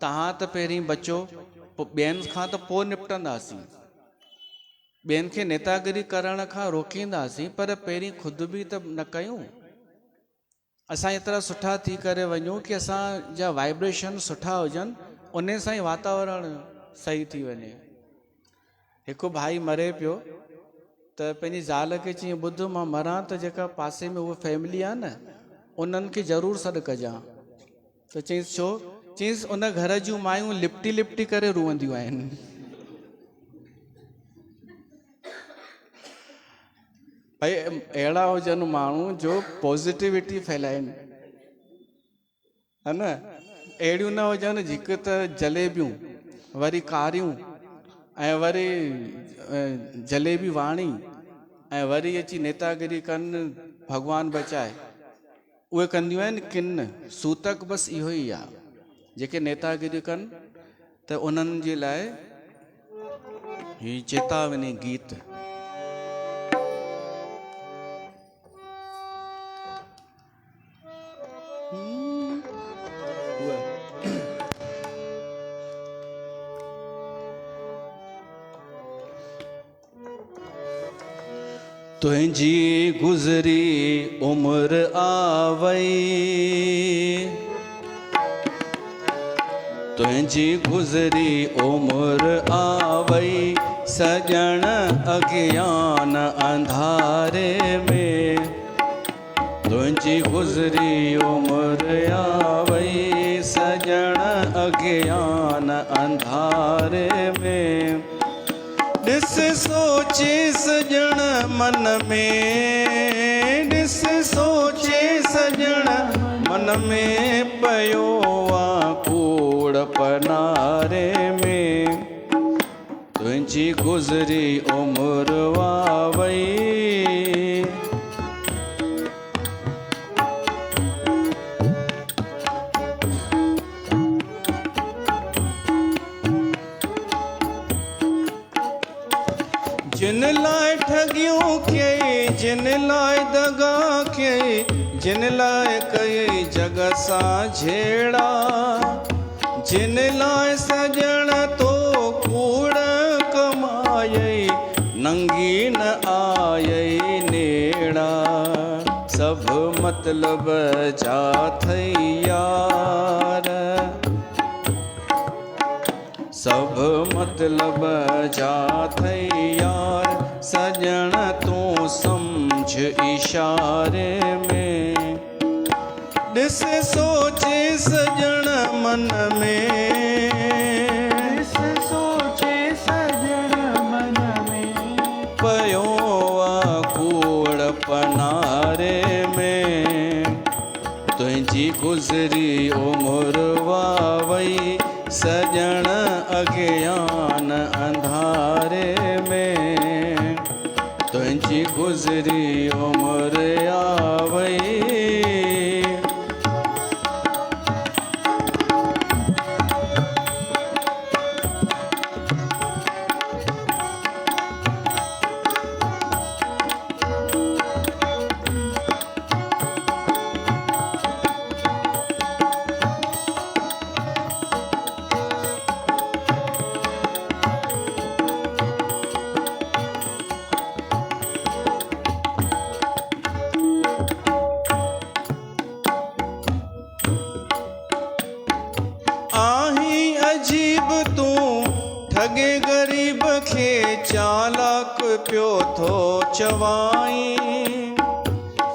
तव्हां त पहिरीं बचो, पोइ ॿियनि खां त पोइ निपटंदासीं। ॿियनि खे नेतागिरी करण खां रोकींदासीं, पर पहिरीं ख़ुदि बि त न कयूं। असां एतिरा सुठा थी करे वञूं कि असांजा वाइब्रेशन सुठा हुजनि, उन सां ई वातावरण सही थी वञे। हिकु भाई मरे पियो त पंहिंजी ज़ाल खे चई, ॿुध मां मरां त जेका पासे में उहा फैमिली आहे न, उन्हनि खे ज़रूरु सॾु कजां। त चईंसि छो? चईंसि उन घर जूं मायूं लिपटी लिपटी करे रुअंदियूं आहिनि। भाई अहिड़ा हुजनि माण्हू जो पॉजिटिविटी फैलाइनि, है न। अहिड़ियूं न हुजनि जेके त जलेबियूं, वरी कारियूं, ऐं वरी जलेबी वाणी, ऐं वरी अची नेतागिरी कनि, भॻवानु बचाए। उहे कंदियूं आहिनि किन। सूतक बसि इहो ई आहे, जेके नेतागिरी कनि त उन्हनि जे लाइ ही चेतावनी गीत। तुझी गुज़री उम्र आवई, तुझी गुज़री उम्र आवई, सजण अज्ञान अंधारे में। तुझी गुज़री उम्र आवई, सजण अज्ञान अंधारे में। ॾिस सोचे सजण मन में, ॾिस सोचे सजण मन में, पयो आ कूड़ पनारे में। तुझी गुज़री उम्र आवई, जिन लाइ ठगियूं कई, जिन लाइ दगा कई, जिन लाइ कई जग सां झेड़ा, जिन लाइ सजण तो कूड़ कमायई, नंगी न आयई नेड़ा। सब मतलब जा थई यार, सब मतलब जा थई यार, सजण तूं समझ इशारे में। ॾिस सोचे सजण मन में, ॾिस सोचे सजण मन में, पयो आ कूड़ पनारे में। तुझी गुज़री उम्र वावई, सजण अज्ञान अंधारे में। तुझी गुज़री उम्र आवई, ठगे गरीब खे चालाक पियो थो चवाई,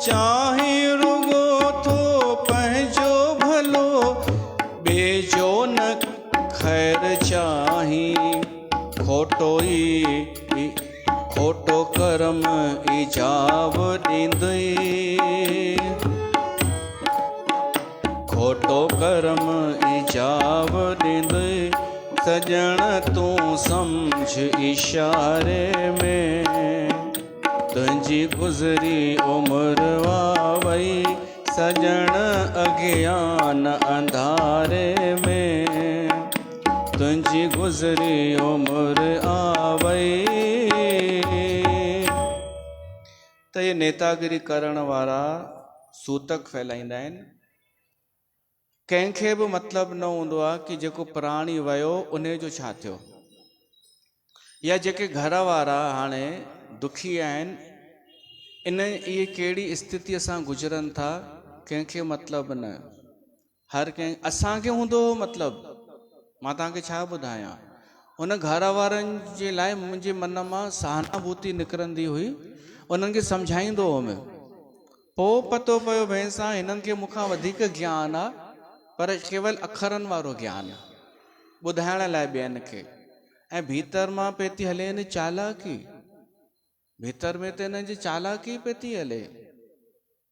चाहे रुगो थो पंहिंजो भलो, ॿिए न ख़ैर चाही। खोटो कर्म इजाब ॾींदई, खोटो कर्म इजाब ॾींदई, सजण तूं समझ इशारे में। तुझी गुज़री उम्र आवई, सजण अज्ञान अंधारे में। तुझी गुज़री उम्र आवई। त ये नेतागिरी करण वारा सूतक फैलाईंदा आहिनि। कंहिंखे बि मतिलबु न हूंदो आहे कि जेको प्राणी वियो उन जो छा थियो। या जेके घर वारा हाणे दुखी आहिनि, इहे कहिड़ी स्थितीअ सां गुज़रनि था, कंहिंखे मतिलबु न। हर कंहिं असांखे हूंदो हो मतिलबु। मां तव्हांखे छा ॿुधायां, उन घर वारनि जे लाइ मुंहिंजे मन मां सहानुभूति निकिरंदी हुई, उन्हनि खे सम्झाईंदो हुउमि। पोइ पतो पियो भेण सां हिननि खे मूंखां वधीक ज्ञान आहे, पर केवल अखरनि वारो ज्ञान ॿुधाइण लाइ ॿियनि खे। ऐं भीतर मां पई थी हले हिन चालाकी, भीतर में त हिन जी चालाकी पई थी हले।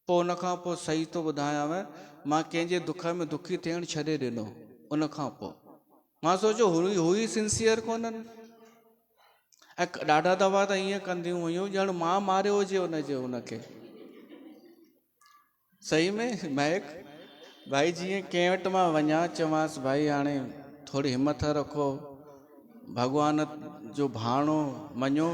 पोइ उन खां पोइ सही थो ॿुधायांव, मां कंहिंजे दुख में दुखी थियणु छॾे ॾिनो। उन खां पोइ मां सोचियो हुई सिंसियर कोन्हनि, ऐं ॾाढा दफ़ा त ईअं कंदियूं हुयूं ॼण मां मारियो हुजे उनखे। सही में महक भाई, जीअं कंहिं वटि मां वञा, चवांसि भाई हाणे थोरी हिमत रखो, भॻवान जो भाणो मञो,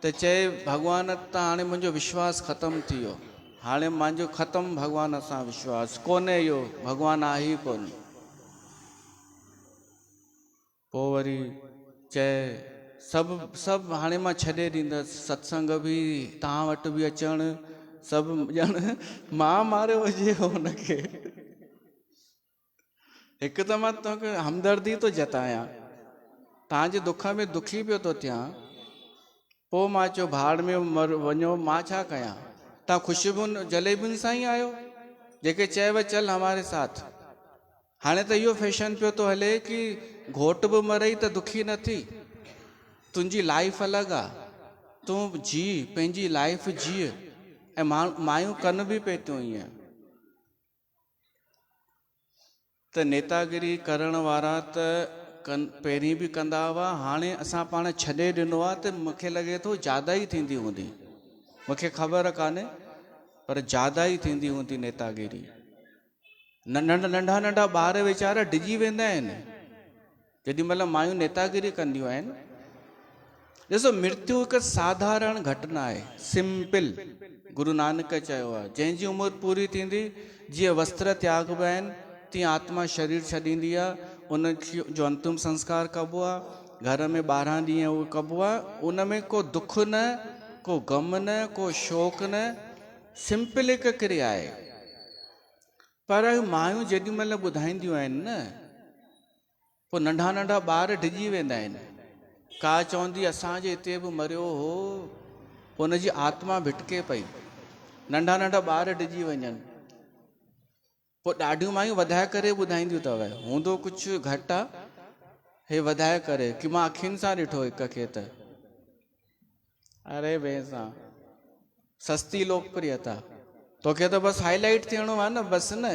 त चए भॻवान तां हाणे मुंहिंजो विश्वास ख़तमु थी वियो, हाणे मुंहिंजो ख़तमु भॻवान सां विश्वास कोन्हे, इहो भॻवानु आहे ई कोन। पोइ वरी चए सभु हाणे मां छॾे ॾींदसि, सत्संग बि तव्हां वटि बि अचणु सभु, ॼण मां मारियो हुजे हुनखे। हिकु त मां तव्हांखे हमदर्दी थो जतायां, तव्हांजे दुख में दुखी पियो थो थियां। पोइ मां चयो भाड़ में वञो, मां छा कयां? तव्हां ख़ुशबुनि जलेबियुनि सां ई आहियो जेके चयव चल हमारे साथ। हाणे त इहो फैशन पियो थो हले कि घोट बि मरई त दुखी न थी, तुंहिंजी लाइफ अलॻि आहे, तूं जी पंहिंजी लाइफ जीउ। ऐं मायूं कन बि पई थियूं ईअं। त नेतागिरी करण वारा त पहिरीं बि कंदा हुआ, हाणे असां पाण छॾे ॾिनो आहे, त मूंखे लॻे थो ज्यादा ई थींदी हूंदी, मूंखे ख़बर कान्हे, पर ज्यादा ई थींदी हूंदी नेतागिरी। नंढा नंढा ॿार वीचारा डिॼी वेंदा आहिनि जेॾी महिल मायूं नेतागिरी कंदियूं आहिनि। ॾिसो, मृत्यु हिकु साधारण घटना आहे, सिंपल। गुरु नानक चयो आहे, जंहिंजी उमिरि पूरी थींदी, जीअं वस्त्र त्यागबा आहिनि, तीअं आत्मा शरीर छॾींदी आहे, उन जो अंतिम संस्कार कबो आहे, घर में 12 ॾींहं उहो कबो आहे। उन में को दुख न, को गम न, को शोक न, सिंपल हिकु क्रिया आहे। पर मायूं जेॾी महिल ॿुधाईंदियूं आहिनि न, पोइ नंढा नंढा ॿार डिॼी वेंदा आहिनि। का चवंदी असांजे हिते बि मरियो हो, पोइ हुनजी आत्मा भिटके पई, नंढा नंढा ॿार डिॼी वञनि। पोइ ॾाढियूं मायूं वधाए करे ॿुधाईंदियूं अथव, हूंदो कुझु घटि आहे, हे वधाए करे कि मां अखियुनि सां ॾिठो हिक खे त। अरे भेण सां सस्ती लोकप्रियता, तोखे त बसि हाईलाइट थियणो आहे न, बसि न,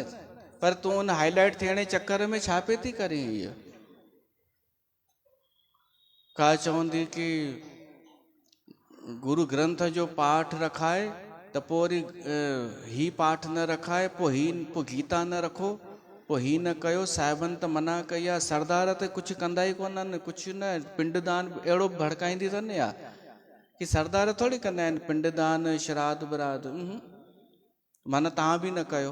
पर तूं उन हाईलाइट थियण जे चक्कर में छा पई थी करीं? हीअ का चवंदी कि गुरु ग्रंथ जो पाठ रखाए त पोइ वरी ही पाठ न रखाए, पोइ गीता न रखो, पोइ ही न कयो, साहिबनि त मना कई आहे, सरदार त कुझु कंदा ई कोन्हनि, कुझु न, पिंडदान अहिड़ो भड़काईंदी अथनि या कि सरदार थोरी कंदा आहिनि पिंडदान श्राद्ध ब्राद, माना तव्हां बि न कयो।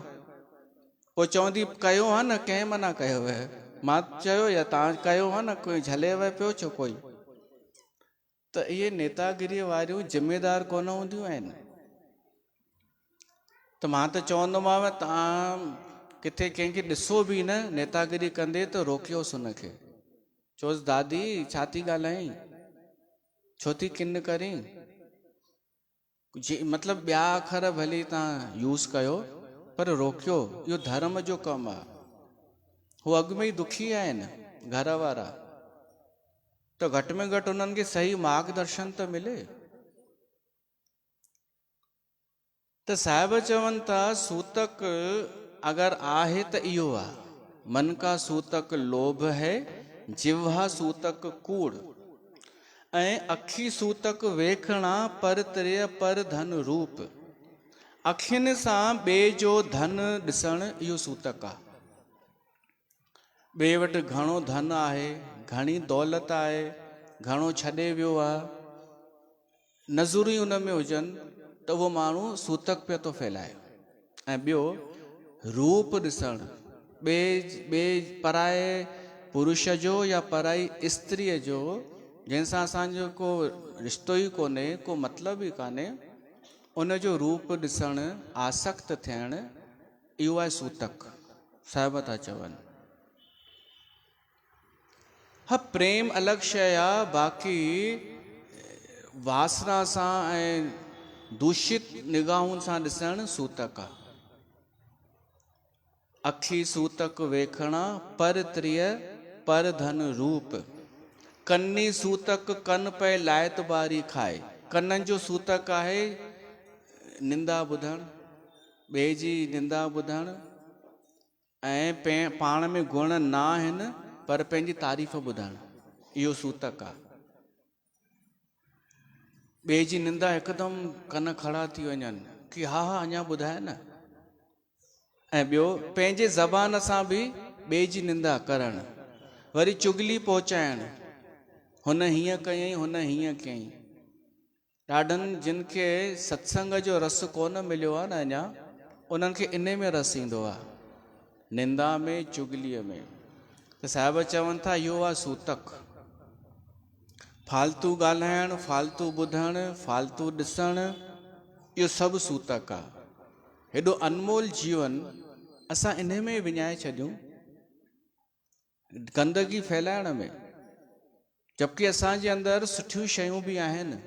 पोइ चवंदी कयो हा न, कंहिं मना कयो है? मां चयो या तव्हां कयो हा न, कोई झलेव पियो छो कोई? त इहे नेतागिरीअ वारियूं ज़िमेदार कोन हूंदियूं आहिनि। त मां त चवंदोमांव, तव्हां किथे कंहिंखे ॾिसो बि न नेतागिरी कंदे त रोकियोसि हुनखे, चयोसि दादी छा थी ॻाल्हाईं, छो थी किन करीं? मतिलबु ॿिया अखर भली तव्हां यूज़ कयो, पर रोकियो, इहो धर्म जो कमु आहे। हू अॻु में ई दुखी आहिनि घर वारा, त घटि में घटि उन्हनि खे सही मार्गदर्शन त मिले। त साहिब चवनि था, सूतक अगरि आहे त इहो आहे, मन का सूतक लोभ है, जिह्वा सूतक कूड़, ऐं अखी सूतक वेखणा, पर त्रिय पर धन रूप। अखियुनि सां ॿिए जो धन ॾिसणु इहो सूतक आहे। ॿिए वटि घणो धन आहे, घणी दौलत आहे, घणो छॾे वियो आहे, नज़रूं ई उन में हुजनि, त उहो माण्हू सूतक पियो थो फैलाए। ऐं ॿियो रूप ॾिसणु, ॿिए पराए पुरुष जो या पराई स्त्रीअ जो जंहिंसां असांजो को रिश्तो ई कोन्हे, को मतिलबु ई कान्हे, उनजो रूप ॾिसणु, आसक्त थियणु, इहो आहे सूतक। साहिब था चवनि हा प्रेम अलॻि शइ आहे, बाक़ी वासना सां ऐं दूषित निगाहुनि सां ॾिसणु सूतक आहे। अखी सूतक वेखणा पर त्रिय पर धन रूप, कन्नी सूतक कन पे लायत बारी खाए। कननि जो सूतक आहे निंदा ॿुधणु, ॿिए जी निंदा ॿुधणु, ऐं पाण में गुण न आहिनि पर पंहिंजी तारीफ़ ॿुधणु, इहो सूतक आहे। ॿिए जी निंदा हिकदमि कन खड़ा थी वञनि कि हा हा अञा ॿुधाए न। ऐं ॿियो पंहिंजे ज़बान सां बि ॿिए जी निंदा करणु, वरी चुगली पहुचाइणु, हुन हीअं कयईं, हुन हीअं कयईं। ॾाढनि जिन खे सत्संग जो रस कोन मिलियो आहे न अञा, उन्हनि खे इन में रस ईंदो आहे, निंदा में, चुगलीअ में। त साहिब चवनि था इहो आहे सूतक। फालतू ॻाल्हाइणु, फालतू ॿुधणु, फालतू ॾिसणु, इहो सभु सूतक आहे। हेॾो अनमोल जीवन असां इन में विञाए छॾियूं, गंदगी फैलाइण में, जबकि असांजे अंदरि सुठियूं शयूं बि आहिनि,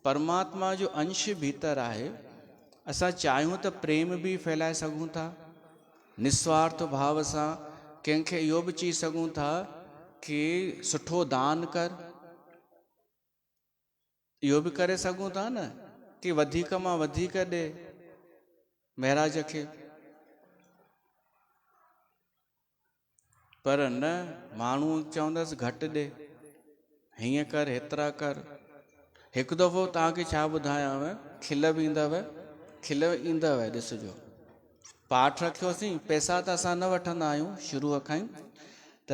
परमात्मा जो अंश भीतर आहे। असां चाहियूं त प्रेम बि फैलाए सघूं था, निस्वार्थ भाव सां कंहिंखे इहो बि चई सघूं था कि सुठो दान कर, इहो बि करे सघूं था न कि वधीक मां वधीक ॾे महाराज खे। पर न, माण्हू चवंदसि घटि ॾे, हीअं कर, हेतिरा कर। हिकु दफ़ो तव्हांखे छा ॿुधायांव, खिल बि ईंदव ॾिसिजो। पाठ रखियोसीं, पैसा त असां न वठंदा आहियूं शुरूअ खां ई, त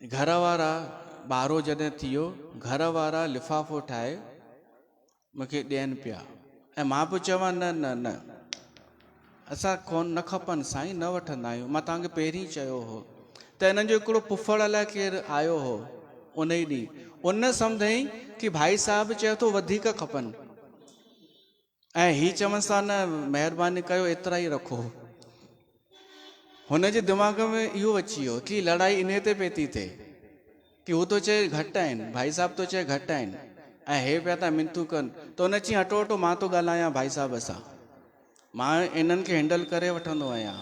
घर वारा ॿारो जॾहिं थी वियो, घर वारा लिफ़ाफ़ो ठाहे मूंखे ॾियनि पिया, ऐं मां बि चवां न न न असां न खपनि साईं, न वठंदा आहियूं। मां तव्हांखे पहिरीं चयो हो। त हिननि जो हिकिड़ो पुफड़ अलाए केरु आयो हो उन ई ॾींहुं, उन सम्झई कि भाई साहिबु चयो थो वधीक खपनि, ऐं ही चवनि था न महिरबानी कयो एतिरा ई रखो। हुनजे दिमाग़ में इहो अची वियो कि लड़ाई इन ते पई थी थिए कि हू तो चए घटि आहिनि, भाई साहिबु तो चए घटि आहिनि, ऐं हे पिया था मिनतू कनि। त हुन चई हटो हटो, मां तो ॻाल्हायां भाई साहिब सां, मां इन्हनि खे हैंडल करे वठंदो आहियां।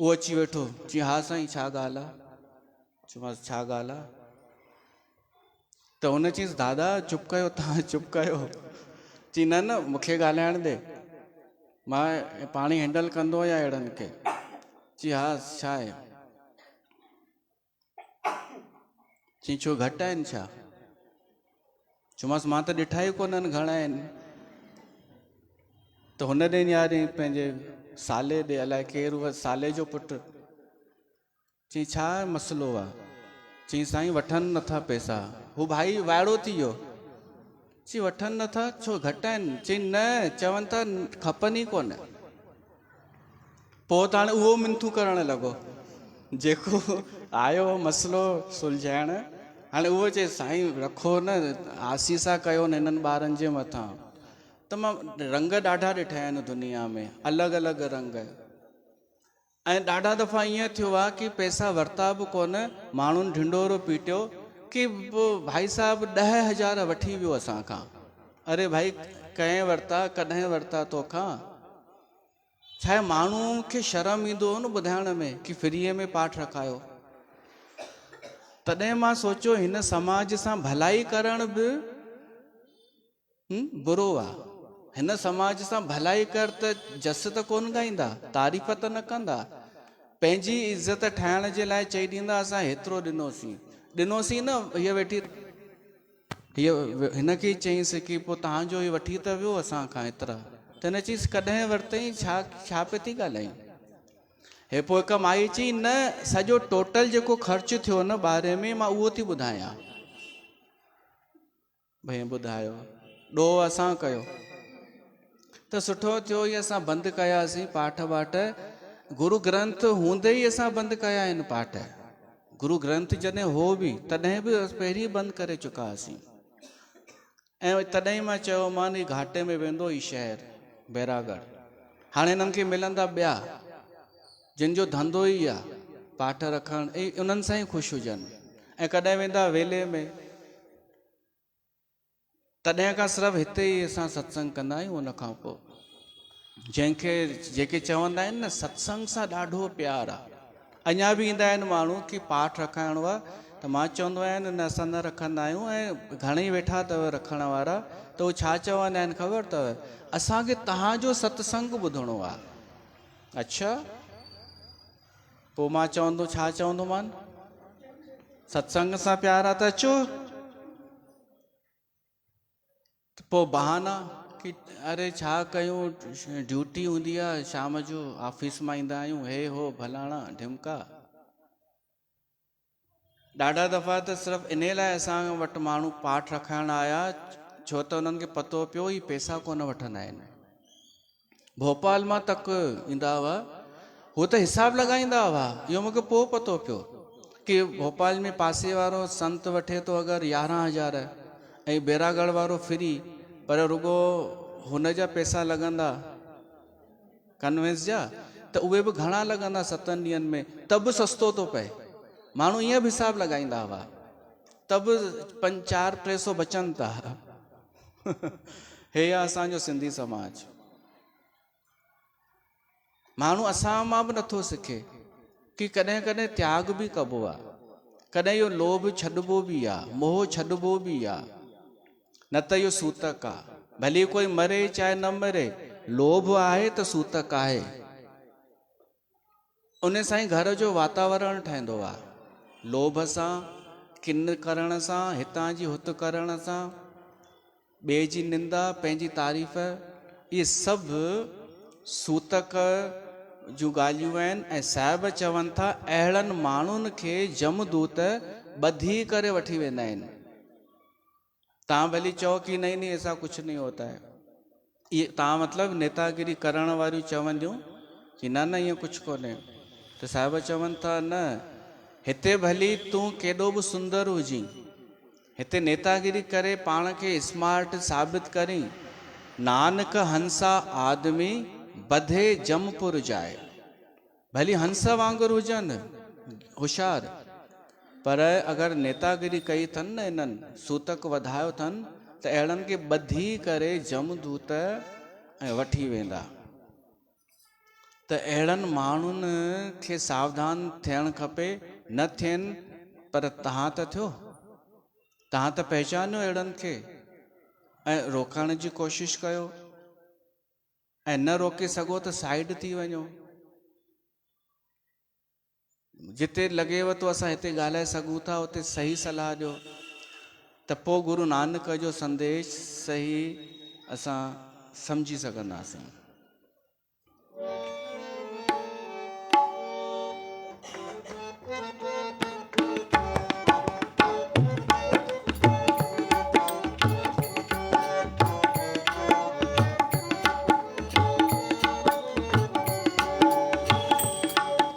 उहो अची वेठो, चई हा साईं छा ॻाल्हि आहे? चयोमांसि छा ॻाल्हि आहे? त हुन चयईंसि दादा चुप कयो, तव्हां चुप कयो। चई न न मूंखे ॻाल्हाइण ॾे, मां पाण ई हैंडल कंदो आहियां अहिड़नि खे। चई हा छा आहे? चई छो घटि आहिनि छा? चयोमांसि मां त ॾिठा ई कोन्हनि घणा आहिनि। त हुन ॾे यारे पंहिंजे साले ॾे, अलाए केरु हुअ, साले जो पुटु। चई छा मसइलो आहे? चई साईं वठनि नथा पैसा। हू भाई वाइड़ो थी वियो, चई वठनि नथा छो घटि आहिनि? चई न चवनि था खपनि ई कोन। पोइ त हाणे उहो मिनथू करणु लॻो, जेको आयो मसइलो सुलझाइण, हाणे उहो चए साईं रखो न, आसीसा कयो न हिननि ॿारनि जे मथां। त मां रंग ॾाढा ॾिठा आहिनि दुनिया में, अलॻि अलॻि रंग, ऐं ॾाढा दफ़ा ईअं थियो आहे कि पैसा वरिता बि कोन, माण्हुनि ढिंडोरो पीटियो कि भाई साहिबु 10,000 वठी वियो असांखां। अरे भाई कंहिं वरिता, कॾहिं वरिता तोखां? छा आहे माण्हू खे शर्म ईंदो हो न ॿुधाइण में कि फ्रीअ में पाठ रखायो। तॾहिं मां सोचियो हिन समाज सां भलाई करण बि बुरो आहे। हिन समाज सां भलाई कर त जस त कोन ॻाईंदा, तारीफ़ त न कंदा, पंहिंजी इज़त ठाहिण जे लाइ चई ॾींदा असां हेतिरो ॾिनोसीं न, हीअ वेठी हिनखे चईंसि कि पोइ तव्हांजो ही वठी त वियो असांखां एतिरा। त हिन चईंसि कॾहिं वरितई, छा पे थी ॻाल्हाई? हे पोइ हिकु माई चई न सॼो टोटल जेको ख़र्चु थियो न ॿारहें में, मां उहो थी ॿुधायां। भई ॿुधायो, ॾोह असां कयो त सुठो थियो ई असां बंदि कयासीं पाठ वाठ। गुरू ग्रंथ हूंदे ई असां बंदि कया आहिनि पाठ। गुरु ग्रंथ जॾहिं हो बि तॾहिं बि पहिरीं बंदि करे चुका हुआसीं। ऐं तॾहिं मां चयोमानि घाटे में वेंदो ई शहर बैरागढ़। हाणे हिननि खे मिलंदा ॿिया जिन जो धंधो ई आहे पाठ रखणु, ऐं उन्हनि सां ई ख़ुशि हुजनि। ऐं कॾहिं वेंदा वेले में, तॾहिं खां सिर्फ़ु हिते ई असां सत्संग कंदा आहियूं। उन खां पोइ जंहिंखे जेके चवंदा आहिनि न सत्संग सां ॾाढो प्यार आहे। अञा बि ईंदा आहिनि माण्हू की पाठ रखाइणो आहे, त मां चवंदो आहियां न असां न रखंदा आहियूं। ऐं घणेई वेठा अथव रखण वारा, त उहे छा चवंदा आहिनि ख़बर अथव, असांखे तव्हांजो सत्संग ॿुधणो आहे। अच्छा, पोइ मां चवंदो छा चवंदोमानि, सत्संग सां प्यार आहे त अचो। पोइ बहाना कि अरे छा कयूं, ड्यूटी हूंदी आहे शाम जो, ऑफिस मां ईंदा आहियूं, हे हो भलाणा ढिमका। ॾाढा दफ़ा त सिर्फ़ु इन लाइ असां वटि माण्हू पाठ रखाइण आया, छो त उन्हनि खे पतो पियो ई पैसा कोन वठंदा आहिनि। भोपाल मां तक ईंदा हुआ, हू त हिसाब लॻाईंदा हुआ। इहो मूंखे पोइ पतो पियो कि भोपाल में पासे वारो संत वठे थो अगरि 11,000 ऐं बैरागढ़ वारो फ्री, पर रुगो हुन जा पैसा लॻंदा कन्वेंस जा, त उहे बि घणा लॻंदा 7 ॾींहंनि में, त बि सस्तो थो पए। माण्हू ईअं बि हिसाब लॻाईंदा हुआ, त बि 400-300 बचनि था। हे आहे असांजो सिंधी समाज। माण्हू असां मां बि नथो सिखे कि कॾहिं कॾहिं त्याग बि कबो आहे, कॾहिं इहो लोभ छॾिबो बि आहे, मोह छॾिबो बि आहे, न त इहो सूतक आहे। भली कोई मरे चाहे न मरे, लोभ आहे त सूतक आहे। उन सां ई घर जो वातावरण ठहंदो आहे। लोभ सां, किन करण सां, हितां जी हुत करण सां, ॿिए जी निंदा पंहिंजी तारीफ़, इहे सभु सूतक जूं ॻाल्हियूं आहिनि। ऐं साहिब चवनि था अहिड़नि माण्हुनि खे जमदूत ॿधी करे वठी वेंदा आहिनि। तव्हां भली चओ कि नहीं नहीं ऐसा कुछ नहीं होता है, ये तव्हां मतिलबु नेतागिरी करण वारियूं चवंदियूं कि न न ईअं कुझु कोन्हे, त साहिब चवनि था न, हिते भली तूं केॾो बि सुंदर हुजी, हिते नेतागिरी करे पाण खे स्मार्ट साबित करी, नानक हंसा आदमी बधे जमपुर जाए। भली हंस वांगुरु हुजनि होशियारु, पर अगरि नेतागिरी कई अथनि न, इन्हनि सूतक वधायो अथनि, त अहिड़नि खे ॿधी करे जमदूत ऐं वठी वेंदा। त अहिड़नि माण्हुनि खे सावधान थियणु खपे, न थियनि, पर तव्हां त थियो, तव्हां त पहचानियो अहिड़नि खे ऐं रोकण जी कोशिशि कयो, ऐं न रोके सघो त साइड थी वञो। जिते लॻेव थो असां हिते ॻाल्हाए सघूं था, उते सही सलाह ॾियो, त पोइ गुरु नानक जो संदेश सही असां सम्झी सघंदासीं।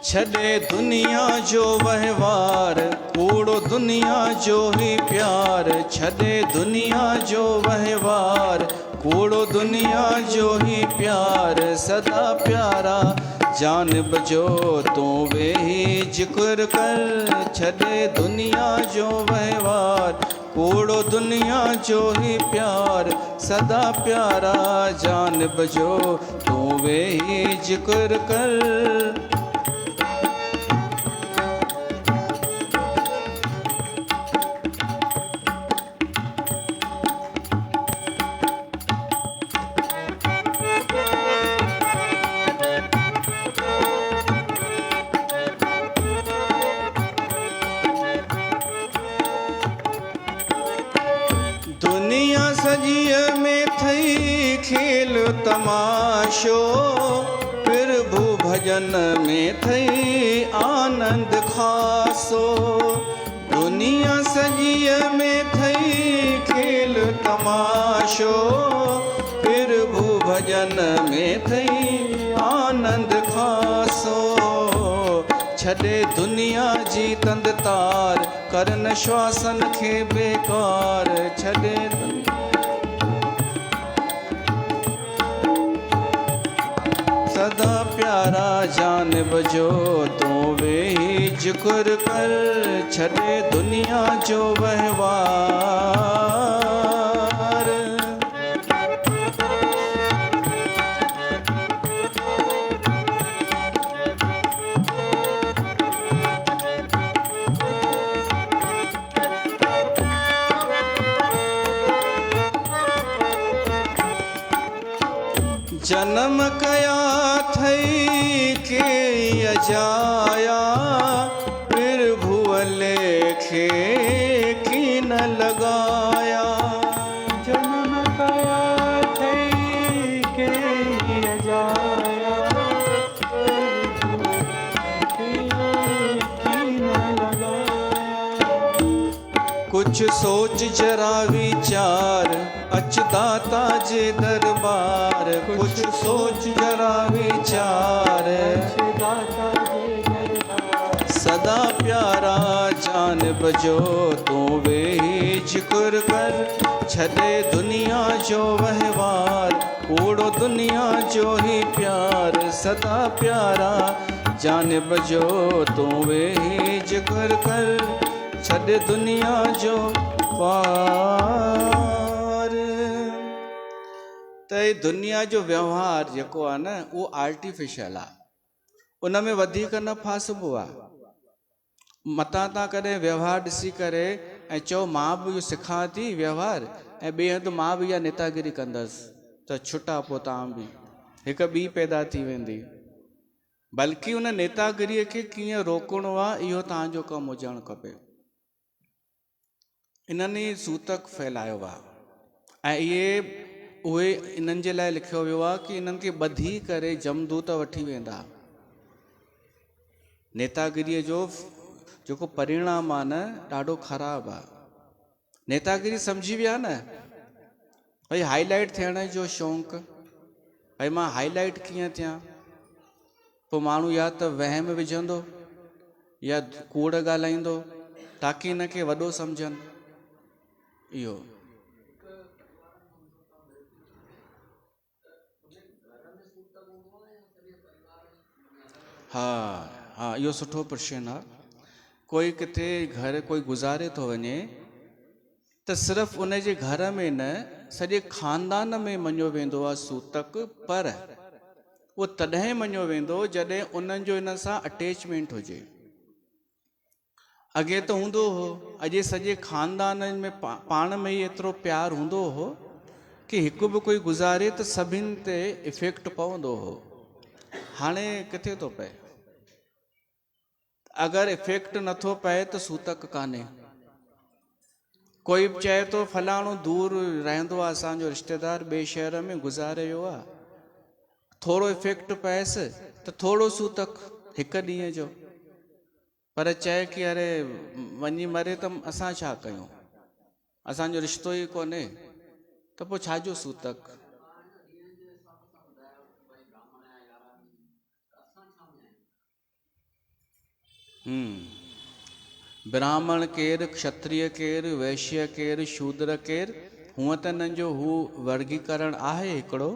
छॾे दुनिया जो वहिवार, कूड़ो दुनिया जो ही प्यार। छॾे दुनिया जो वहिवार, कूड़ो दुनिया जो ही प्यार। सदा प्यारा जानिब जो तूं वेही जिक्र कर। छॾे दुनिया जो वहिवार, कूड़ो दुनिया जो ही प्यार। सदा प्यारा जानिब जो तूं वेही जिक्र कर। दुनिया सजीअ में थई खेल तमाशो, प्रभु भजन में थई आनंद खासो। दुनिया सजीअ में थई खेल तमाशो, प्रभु भजन में थई आनंद खासो। छॾे दुनिया जी तंद तार, करन श्वासन खे बेकार। छॾे सदा प्यारा जानिब जो तूं वेही जिक्र कर, छॾे दुनिया जो वहिवार। जन्म कया थई के अजाया, फिर भुवले खे की न लगाया। जन्म कया थई के अजाया, की न लगाया। कुछ सोच जरा विचार, अच दाता जे दरबार। कुछ सोच जरा विचार, सदा प्यारा जानिब जो तूं वेही जिक्र कर, छॾे दुनिया जो वहिवार। कूड़ो दुनिया जो ही प्यार, सदा प्यारा जानिब जो तूं वेही जिक्र कर, छॾे दुनिया जो पार। त दुनिया जो व्यवहार जेको आहे न, उहो आर्टिफिशियल आहे। उन में वधीक न फासबो आहे। मतां तां कॾहिं व्यवहार ॾिसी करे ऐं चओ मां बि इहो सिखां थी व्यवहार, ऐं ॿिए हंधि मां बि इहा नेतागिरी कंदसि, त छुटा पोइ तव्हां बि हिकु ॿी पैदा थी वेंदी। बल्कि उन नेतागिरीअ खे कीअं रोकणो आहे, इहो तव्हांजो कमु हुजणु खपे। इन्हनि ई सूतक फैलायो आहे, ऐं इहे उहे इन्हनि जे लाइ लिखियो वियो आहे कि इन्हनि खे ॿधी करे जमदूत वठी वेंदा। नेतागिरीअ जो जेको परिणाम आहे न, ॾाढो ख़राबु आहे। नेतागिरी सम्झी विया न, भई हाईलाइट थियण जो शौक़ु, भई मां हाईलाइट कीअं थियां। पोइ माण्हू या त वहम विझंदो या कूड़ ॻाल्हाईंदो ताकी हिनखे वॾो सम्झनि। इहो हा हा, इहो सुठो प्रश्न आहे। कोई किथे घर कोई गुज़ारे थो वञे त सिर्फ़ु उन जे घर में न, सॼे ख़ानदान में मञियो वेंदो आहे सूतक। पर उहो तॾहिं मञियो वेंदो जॾहिं उन्हनि जो इन सां अटैचमेंट हुजे। अॻे त हूंदो हो, अॼु सॼे ख़ानदान में पाण में ई एतिरो प्यारु हूंदो हो कि हिकु बि कोई गुज़ारे त सभिनि ते इफेक्ट पवंदो हो। हाणे किथे थो पए? अगरि इफेक्ट नथो पए त सूतक कान्हे। कोई बि चए थो फलाणो दूर रहंदो आहे, असांजो रिश्तेदार ॿिए शहर में गुज़ारे वियो आहे, थोरो इफेक्ट पएसि त थोरो सूतक हिकु ॾींहं जो। पर चए कि अरे वञी मरे त असां छा कयूं, असांजो रिश्तो ई कोन्हे, त पोइ छाजो सूतक। ब्राह्मण केरु, क्षत्रिय केरु, वैश्य केरु, शूद्र केरु, हूअं त हिननि जो हू वर्गीकरण आहे हिकिड़ो,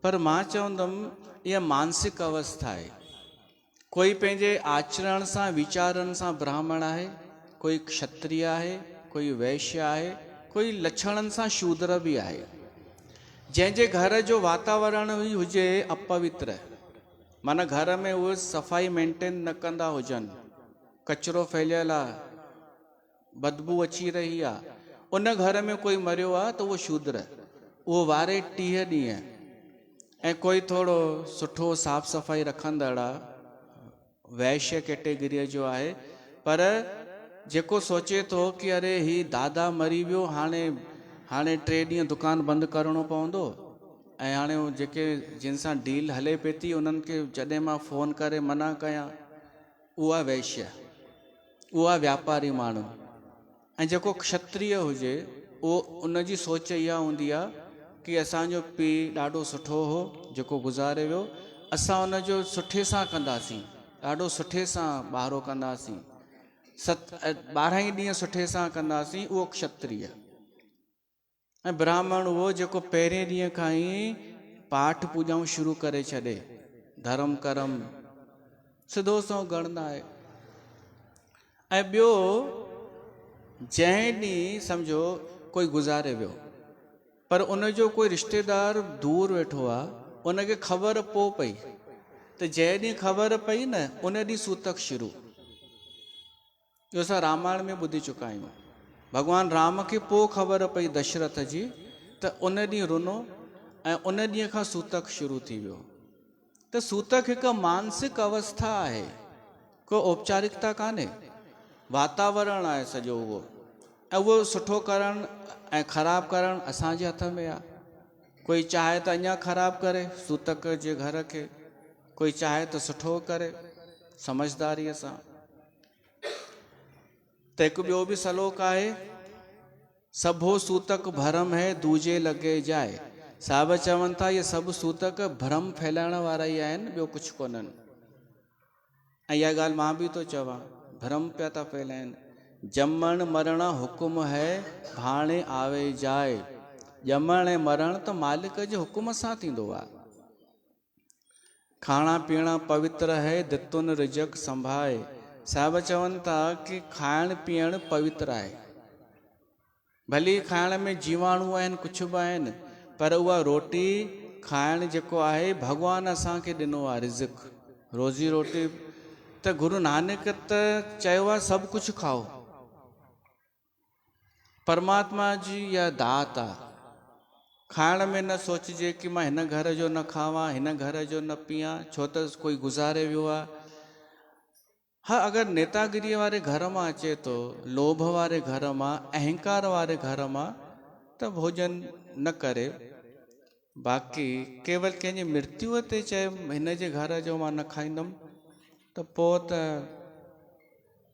पर मां चवंदुमि इहा मानसिक अवस्था आहे। कोई पंहिंजे आचरण सां वीचारनि सां ब्राह्मण आहे, कोई क्षत्रिय आहे, कोई वैश्य आहे, कोई लक्षणनि सां शूद्र बि आहे। जंहिंजे घर जो वातावरण ई हुजे अपवित्र, माना घर में उहे सफ़ाई मेंटेन न कंदा हुजनि, कचिरो फैलियल आहे, बदबू अची रही आहे, उन घर में कोई मरियो आहे त उहो शूद्र, उहो वारे 30 ॾींहं। ऐं कोई थोरो सुठो साफ़ सफ़ाई रखंदड़ आहे, वैश्य कैटेगरीअ जो आहे। पर जेको सोचे थो कि अरे ही दादा मरी वियो, हाणे 3 ॾींहं दुकानु बंदि करिणो पवंदो, ऐं हाणे जेके जिन सां डील हले पई थी उन्हनि खे जॾहिं मां फ़ोन करे मना कयां, उहा वैश्य, उहा व्यापारी माण्हू। ऐं जेको क्षत्रिय हुजे उहो उनजी सोच इहा हूंदी आहे कि असांजो पीउ ॾाढो सुठो हो जेको गुज़ारे वियो, असां उनजो सुठे सां कंदासीं, ॾाढो सुठे सां ॿाहिरो कंदासीं, 12 ई ॾींहं सुठे सां कंदासीं, उहो क्षत्रिय। ऐं ब्राह्मण उहो जेको पहिरें ॾींहं खां ई पाठ पूॼाऊं शुरू करे छॾे, धर्म कर्म सिधो सो ॻणंदा आहे। ऐं ॿियो, जंहिं ॾींहुं सम्झो कोई गुज़ारे वियो, पर उनजो कोई रिश्तेदार दूर वेठो आहे, उनखे ख़बर पोइ पई, त जंहिं ॾींहुं ख़बर पई न, उन ॾींहुं सूतक शुरू। इहो असां रामायण में ॿुधी चुका आहियूं। भॻवानु राम खे पोइ ख़बर पई दशरथ जी, त उन ॾींहुं रुनो ऐं उन ॾींहं खां सूतक शुरू थी वियो। त सूतक हिकु मानसिक अवस्था आहे, को औपचारिकता कान्हे, वातावरण आहे सॼो उहो। ऐं उहो सुठो करणु ऐं ख़राबु करणु असांजे हथ में आहे। कोई चाहे त अञा ख़राबु करे सूतक जे घर खे, कोई चाहे त सुठो करे समझदारीअ सां। त हिकु ॿियो बि सलोक आहे, सभो सूतक भरम है दूजे लॻे जाए। साहिब चवनि था इहे सभु सूतक भ्रम फैलाइण वारा ई आहिनि, ॿियो कुझु कोन्हनि। ऐं इहा ॻाल्हि मां बि थो चवां, भ्रम पिया था फैलाइनि। ॼमण मरण हुकुम है भाणे आवे जाए। ॼमण ऐं मरण त मालिक जे हुकुम सां थींदो आहे। खाणा पीअणा पवित्र है दितुन रिजक संभाए। साहिब चवनि था कि खाइण पीअण पवित्र आहे। भली खाइण में जीवाणु आहिनि, कुझु बि आहिनि, पर उहा रोटी खाइण जेको आहे भॻवानु असांखे ॾिनो आहे रिज़िक, रोज़ी रोटी। त गुरु नानक त चयो आहे सभु कुझु खाओ, परमात्मा जी इहा दात आहे। खाइण में न सोचिजे कि मां हिन घर जो न खावां, हिन घर जो न पीआं, छो त कोई गुज़ारे वियो आहे। हा, अगरि नेतागिरीअ वारे घर मां अचे थो, लोभ वारे घर मां, अहंकार वारे घर मां, त भोजन न करे। बाक़ी केवल कंहिंजी मृत्युअ ते चए हिन जे घर जो मां न खाईंदुमि, त पोइ त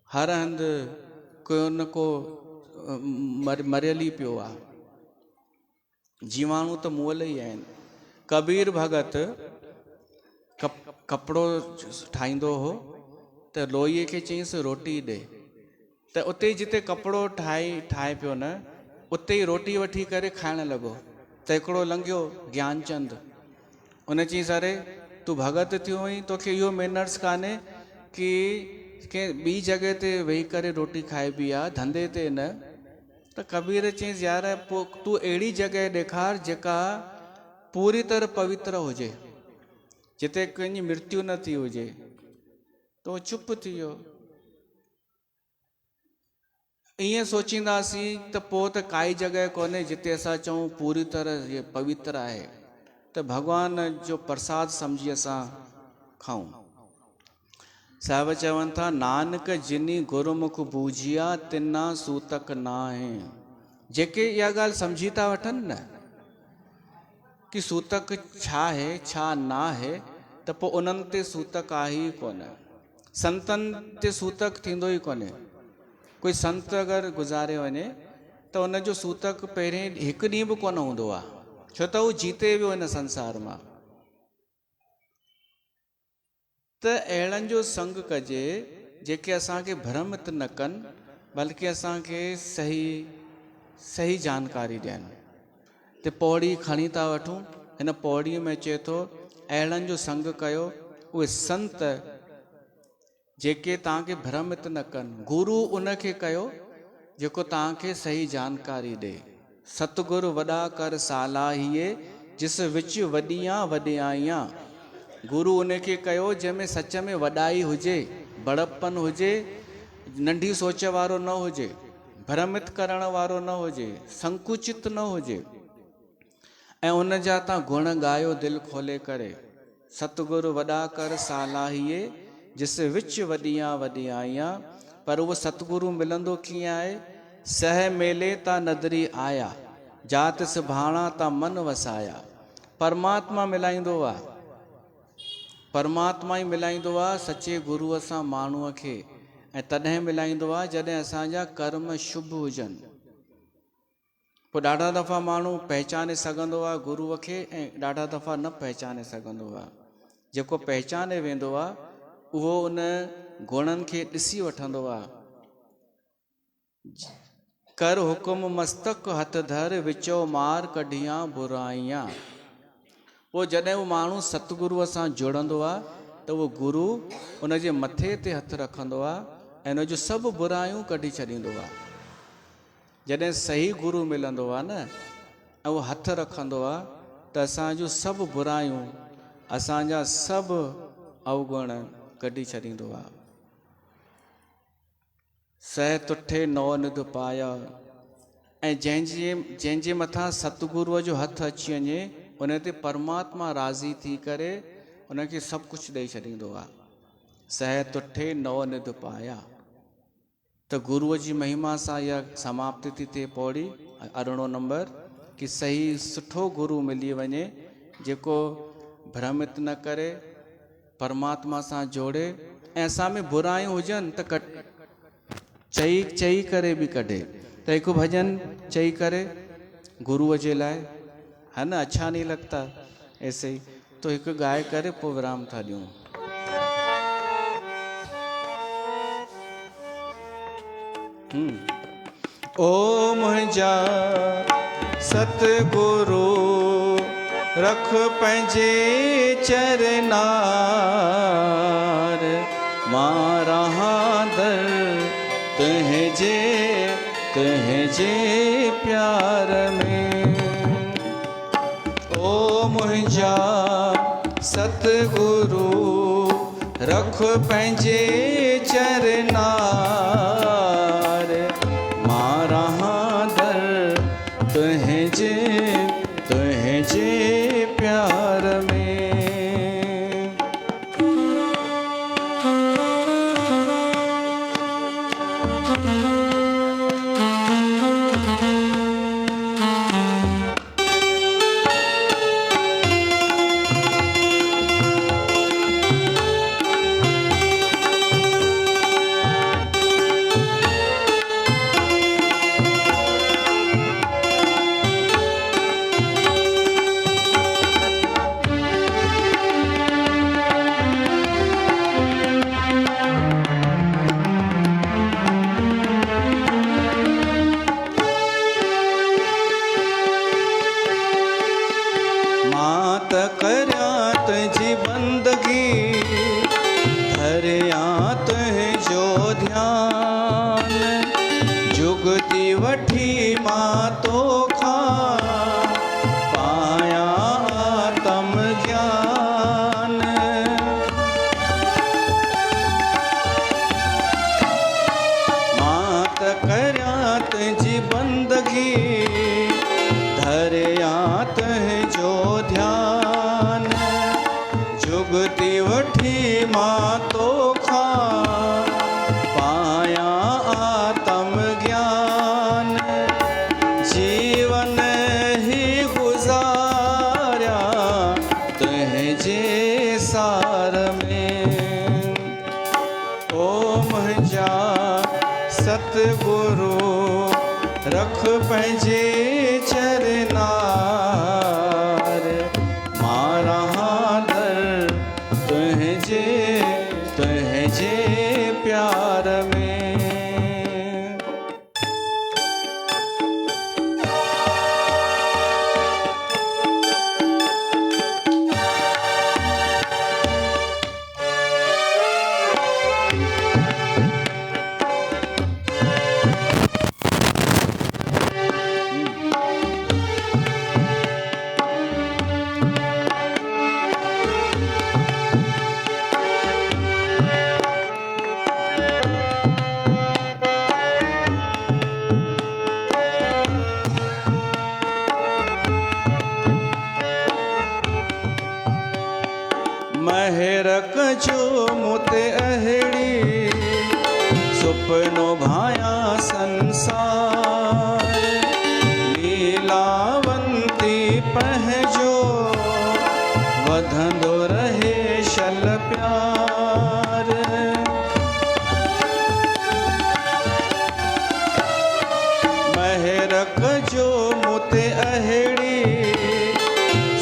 हर हंधि को न को मरियल ई पियो आहे। जीवाणु त मुअल ई आहिनि। कबीर भगत कपिड़ो ठाहींदो हो, त लोईअ खे चईंसि रोटी ॾे, त उते जिते कपिड़ो ठाहे पियो न, उते ई रोटी वठी करे खाइण लॻो। त हिकिड़ो लंघियो ज्ञानचंद, उन चईंसि अरे तूं भगत थियो हुई, तोखे इहो मैनर्स कान्हे कि कंहिं ॿी जॻह ते वेही करे रोटी खाइबी आहे, धंधे ते न। त कबीर चईंसि यार पोइ तूं अहिड़ी जॻह ॾेखार जेका पूरी तरह पवित्र हुजे, जिते कंहिंजी मृत्यु न थी हुजे। त उहो चुप थी वियो। ईअं सोचींदासीं त पोइ त काई जॻह कोन्हे जिते असां चऊं पूरी तरह इहे पवित्र आहे, त भॻवान जो प्रसाद सम्झी असां खाऊं। साहिब चवनि था नानक जिनी गुरुमुख बूजिया तिना सूतक नाहे। जेके इहा ॻाल्हि सम्झी था वठनि न कि सूतक छा आहे छा न आहे, त पोइ उन्हनि ते सूतक आहे ई कोन। संतनि ते सूतक थींदो ई कोन्हे। कोई संत अगरि गुज़ारे वञे त उनजो सूतक पहिरें हिकु ॾींहुं बि कोन हूंदो आहे, छो त उहो जीते वियो हिन संसार मां। त अहिड़नि जो संग कजे जेके असांखे भ्रमित न कनि, बल्कि असांखे सही जानकारी ॾियनि। त पौड़ी खणी था वठूं, हिन पौड़ीअ में चए थो अहिड़नि जो संग कयो, उहे संत जेके तव्हांखे भ्रमित न कनि। गुरु उनखे कयो जेको तव्हांखे सही जानकारी ॾे। सतगुरु वॾा कर सालाहीए जिस विच वॾियां वॾियाइयां। गुरु उनखे कयो जंहिंमें सच में वॾाई हुजे, बड़प्पन हुजे, नंढी सोच वारो न हुजे, भ्रमित करण वारो न हुजे, संकुचित न हुजे। ऐं उन जा तव्हां गुण ॻायो दिलि खोले करे। सतगुरु वॾा कर सालाहीए जिस विच वॾियां वॾियाइयां। पर उहो सतगुरु मिलंदो कीअं आहे? सह मेले ता नदरी आया, जात सुभाणा ता मन वसाया। परमात्मा मिलाईंदो आहे, परमात्मा ई मिलाईंदो आहे सचे गुरूअ सां माण्हूअ खे। ऐं तॾहिं मिलाईंदो आहे जॾहिं असांजा कर्म शुभ हुजनि। पोइ ॾाढा दफ़ा माण्हू पहचाने सघंदो आहे गुरूअ खे ऐं ॾाढा दफ़ा न पहचाने सघंदो आहे। जेको पहचाने वेंदो आहे उहो उन गुणनि खे ॾिसी वठंदो आहे। कर हुकुम मस्तक हथ धर विचो मार कढियां बुराइयां। पोइ जॾहिं उहो माण्हू सतगुरूअ सां जुड़ंदो आहे त उहो गुरू उन जे मथे ते हथु रखंदो आहे ऐं उन जूं सभु बुराइयूं कढी छॾींदो आहे। जॾहिं सही गुरू मिलंदो आहे न ऐं उहो हथु रखंदो आहे त असांजूं सभु बुराइयूं, असांजा सभु अवगुण कढी छॾींदो आहे। सह तुठे नौ निध पाया। ऐं जंहिंजे मथां सतगुरूअ जो हथु अची वञे उन ते परमात्मा राज़ी थी करे उनखे सभु कुझु ॾेई छॾींदो आहे। सह तुठे नौ निध पाया। त गुरूअ जी महिमा सां इहा समाप्ति थी थिए पौड़ी 18 नंबर कि सही सुठो गुरू मिली वञे जेको भ्रमित न करे, परमात्मा सां जोड़े ऐं असां में बुराइयूं हुजनि त चई करे बि कढे। त हिकु भॼन चई करे गुरूअ जे लाइ, है न, अच्छा नहीं लगता ऐसे ही, तो हिकु गाए करे पोइ विराम था ॾियूं। ओ मुंहिंजा सतगुरू रख पंहिंजे चरनार, मां रहां दर तुंहिंजे प्यार में। ओ मुंहिंजा सतगुरू रख पंहिंजे चरनार, मां रहां दर तुंहिंजे प्यार में।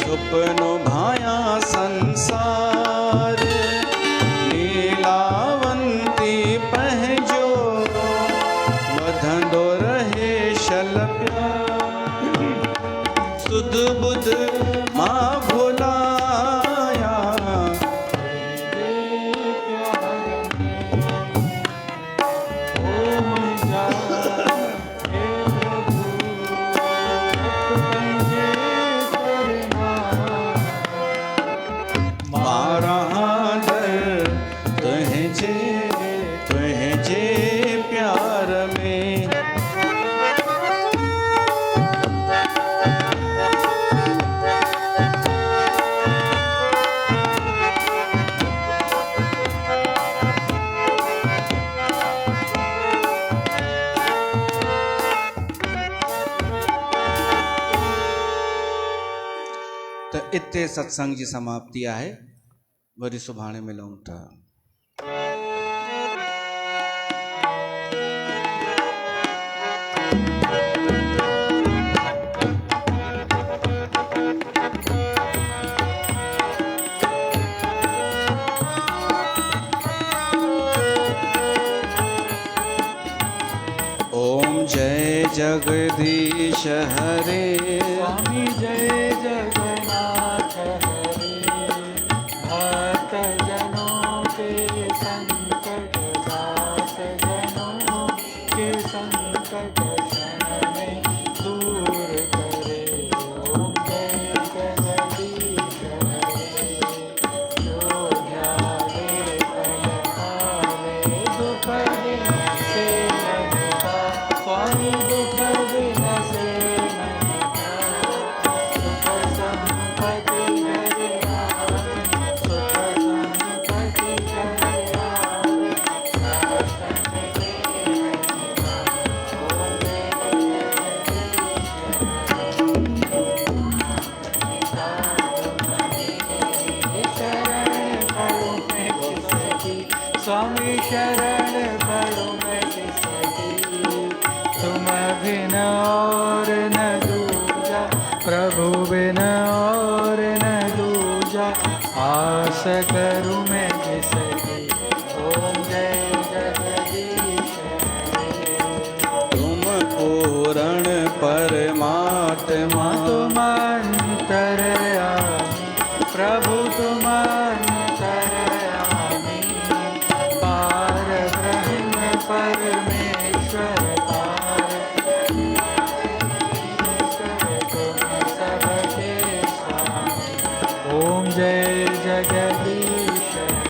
सुपनो भाया संसार लीला सुध बुध माँ भुलाया। मारा दर तुहे जे प्यार में। तो इतने सत्संग जी समाप्ति है। वरी सुभाणे मिलूं था। ओम जय जगदीश हरे। स्वामी जय जगन्नाथ हरे। भक्त जनों के संकट दास जनों के संकट क्षण में दूर करे। ओम जय जगदीश हरे। जो ध्यावे फल पावे दुख दिन से लगता। स्वामी दुख दिन से स्वामी शरण पड़ो मैं किसकी। तुम बिन और न दूजा प्रभु बिन और न दूजा। आस करूँ मैं